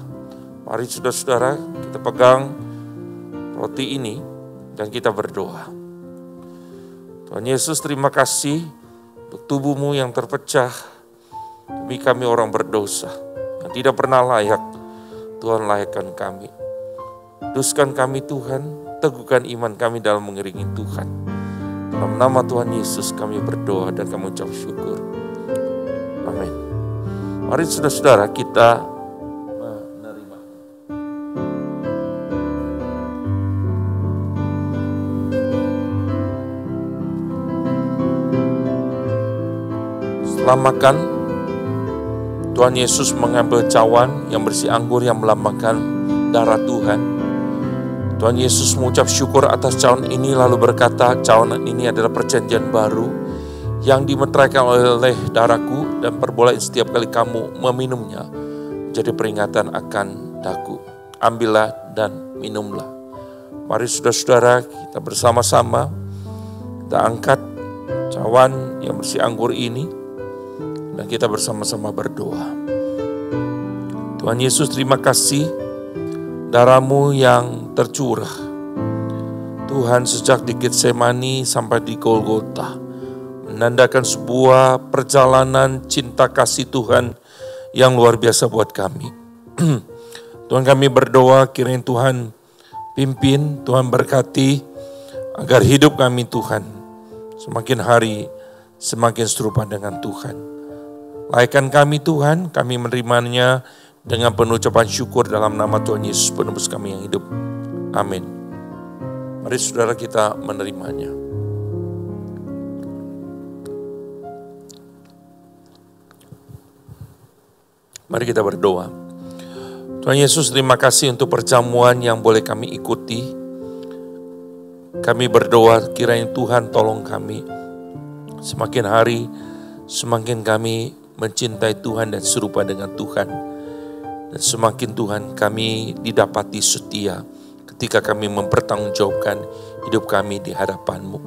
Mari saudara-saudara, kita pegang roti ini dan kita berdoa. Tuhan Yesus, terima kasih untuk tubuh-Mu yang terpecah demi kami orang berdosa yang tidak pernah layak. Tuhan layakkan kami. Kuduskan kami Tuhan, teguhkan iman kami dalam mengiringi Tuhan. Dalam nama Tuhan Yesus kami berdoa dan kami ucap syukur. Amin. Mari saudara-saudara kita setelah makan, Tuhan Yesus mengambil cawan yang berisi anggur yang melambangkan darah Tuhan. Tuhan Yesus mengucap syukur atas cawan ini lalu berkata, cawan ini adalah perjanjian baru yang dimeteraikan oleh darahku, dan perbuatan setiap kali kamu meminumnya menjadi peringatan akan daku. Ambillah dan minumlah. Mari saudara-saudara, kita bersama-sama kita angkat cawan yang berisi anggur ini dan kita bersama-sama berdoa. Tuhan Yesus, terima kasih darah-Mu yang tercurah. Tuhan, sejak di Getsemani sampai di Golgota, menandakan sebuah perjalanan cinta kasih Tuhan yang luar biasa buat kami. Tuhan, kami berdoa kiranya Tuhan pimpin, Tuhan berkati agar hidup kami Tuhan semakin hari semakin serupa dengan Tuhan. Layakkan kami Tuhan, kami menerimanya dengan penuh ucapan syukur dalam nama Tuhan Yesus penebus kami yang hidup. Amin. Mari saudara kita menerimanya. Mari kita berdoa. Tuhan Yesus, terima kasih untuk perjamuan yang boleh kami ikuti. Kami berdoa kiranya Tuhan tolong kami. Semakin hari semakin kami mencintai Tuhan dan serupa dengan Tuhan. Dan semakin Tuhan kami didapati setia ketika kami mempertanggungjawabkan hidup kami di hadapan-Mu.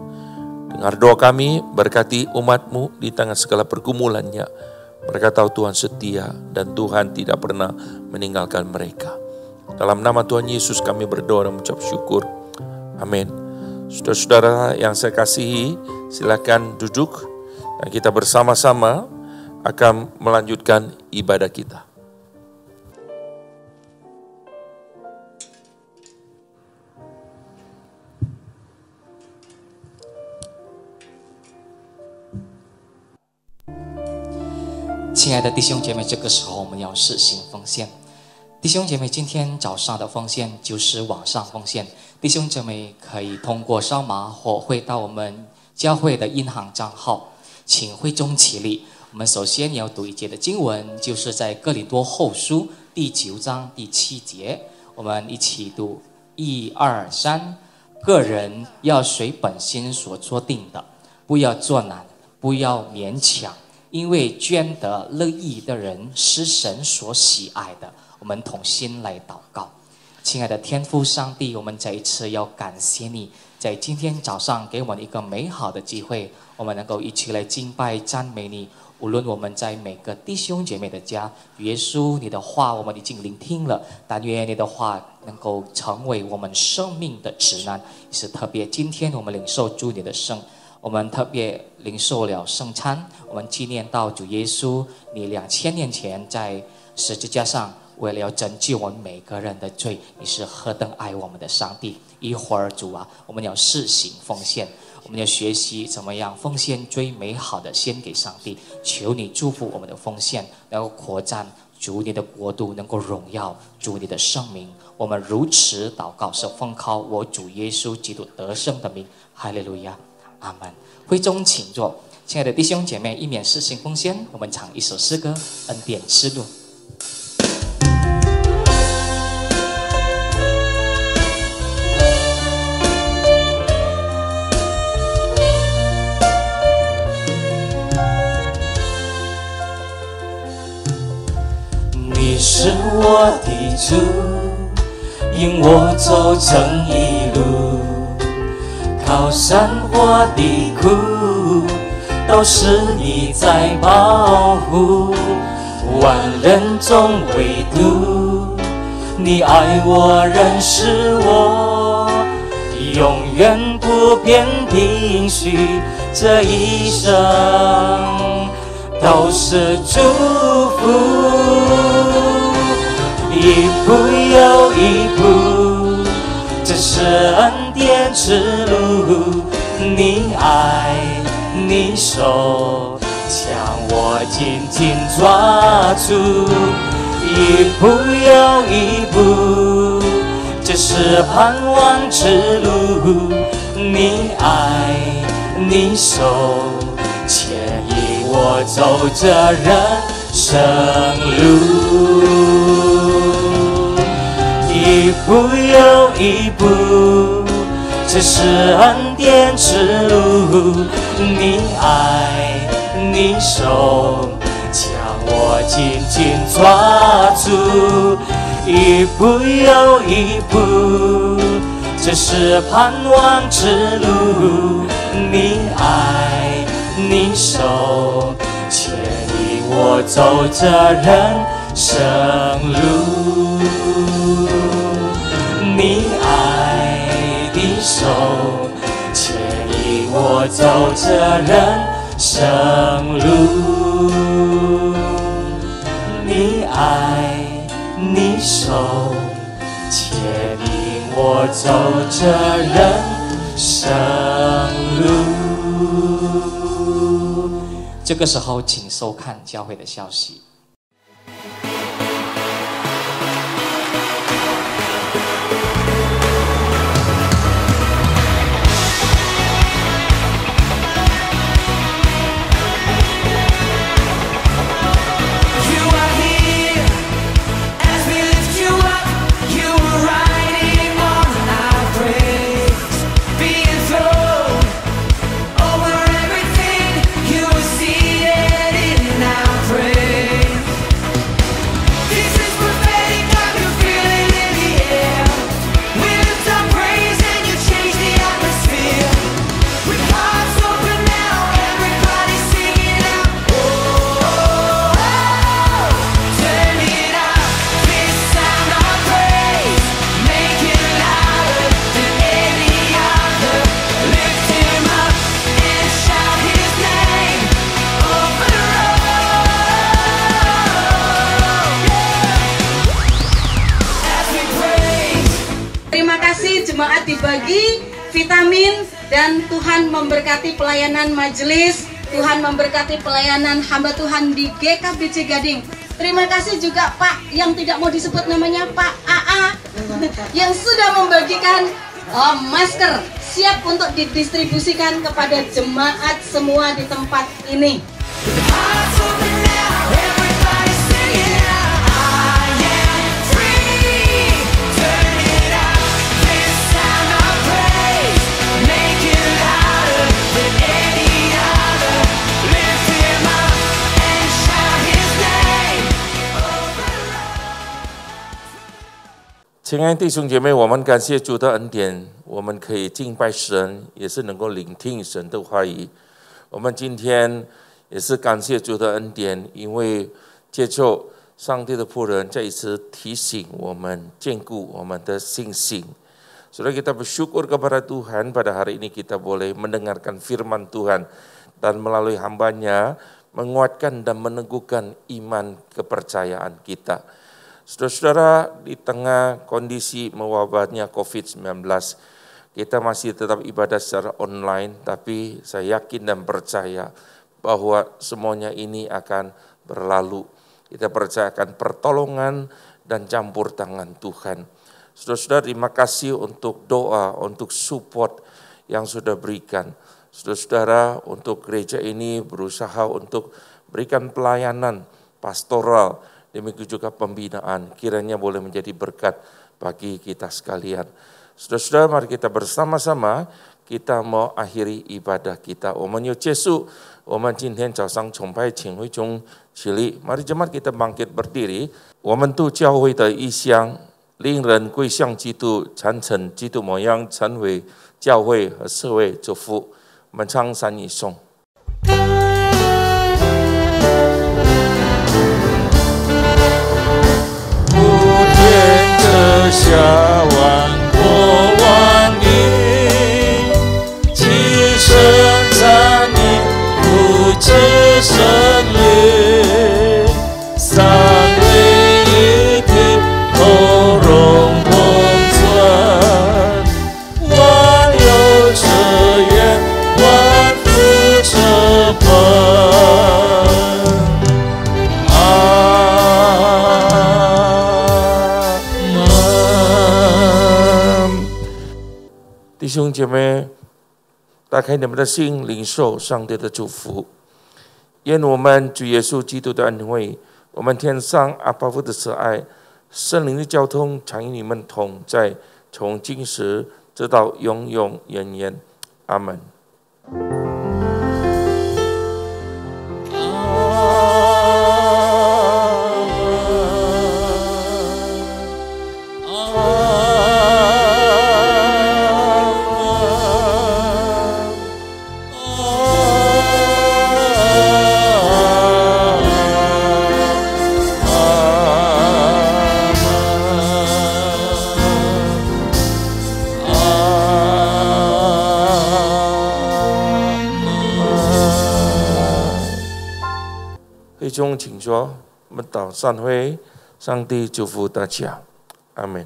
Dengar doa kami, berkati umat-Mu di tengah segala pergumulannya. Mereka tahu Tuhan setia dan Tuhan tidak pernah meninggalkan mereka. Dalam nama Tuhan Yesus kami berdoa dan mengucap syukur. Amin. Saudara-saudara yang saya kasihi, silakan duduk dan kita bersama-sama akan melanjutkan ibadah kita.亲爱的弟兄姐妹，这个时候我们要实行奉献。弟兄姐妹，今天早上的奉献就是晚上奉献。弟兄姐妹可以通过扫码或汇到我们教会的银行账号，请会众起立。我们首先要读一节的经文，就是在哥林多后书第9章第7节，我们一起读1、2、3。个人要随本心所做定的，不要作难，不要勉强，因为捐得乐意的人是神所喜爱的。我们同心来祷告。亲爱的天父上帝，我们再一次要感谢你，在今天早上给我们一个美好的机会，我们能够一起来敬拜赞美你。无论我们在每个弟兄姐妹的家，耶稣，你的话我们已经聆听了，但愿你的话能够成为我们生命的指南。也是特别今天我们领受主你的圣，我们特别领受了圣餐，我们纪念到主耶稣，你2000年前在十字架上为了要拯救我们每个人的罪，你是何等爱我们的上帝。一会儿主啊，我们要施行奉献，我们要学习怎么样奉献最美好的献给上帝。求你祝福我们的奉献能够扩展，主你的国度能够荣耀主你的圣名。我们如此祷告，是奉靠我主耶稣基督得胜的名。哈利路亚，阿门。会众请坐。亲爱的弟兄姐妹，一面施行奉献，我们唱一首诗歌《恩典之路》。你是我的主，引我走正义路，靠山或低谷，都是你在保护。万人中唯独你爱我，认识我，永远不变的应许，这一生都是祝福。一步又一步，这是恩典之路。你爱，你手，将我紧紧抓住。一步又一步，这是盼望之路。你爱，你手，牵引我走这人生路。一步又一步，这是恩典之路。你爱，你手，将我紧紧抓住。一步又一步，这是盼望之路。你爱，你手，牵引我走这人生路。你爱的手，牵引我走这人生路。你爱，你手，牵引我走这人生路。这个时候，请收看教会的消息。Jemaat dibagi vitamin dan Tuhan memberkati pelayanan majelis, Tuhan memberkati pelayanan hamba Tuhan di GKBC Gading. Terima kasih juga Pak yang tidak mau disebut namanya, Pak AA, yang sudah membagikan masker siap untuk didistribusikan kepada jemaat semua di tempat ini.亲爱的弟兄姐妹，我们感谢主的恩典，我们可以敬拜神，也是能够聆听神的话语。我们今天也是感谢主的恩典，因为接受上帝的仆人再一次提醒我们，坚固我们的信心。Saudara, kita bersyukur kepada Tuhan pada hari ini kita boleh mendengarkan firman Tuhan dan melalui hambanya menguatkan dan meneguhkan iman kepercayaan kita. Saudara-saudara, di tengah kondisi mewabahnya COVID-19, kita masih tetap ibadah secara online, tapi saya yakin dan percaya bahwa semuanya ini akan berlalu. Kita percaya akan pertolongan dan campur tangan Tuhan. Saudara-saudara, terima kasih untuk doa, untuk support yang sudah berikan. Saudara-saudara, untuk gereja ini berusaha untuk berikan pelayanan pastoral, demikian juga pembinaan. Kiranya boleh menjadi berkat bagi kita sekalian. Saudara-saudara, mari kita bersama-sama, kita mau akhiri ibadah kita. 我们又结束我们今天早上崇拜请会中起立。Mari jemaat kita bangkit berdiri。我们度教会的异乡，令人归向基督，传承基督模样，成为教会和社会祝福。我们唱三一颂。普天之下，万国万民，齐声赞你，不知胜利，三位一体，同荣共存，万有之源，万福之本。弟兄姐妹，打开你们的心，领受上帝的祝福。愿我们主耶稣基督的恩惠，我们天上阿爸父的慈爱，圣灵的交通常与你们同在，从今时直到永永远远。阿门。弟兄请说，我们祷散会，上帝祝福大家，阿门。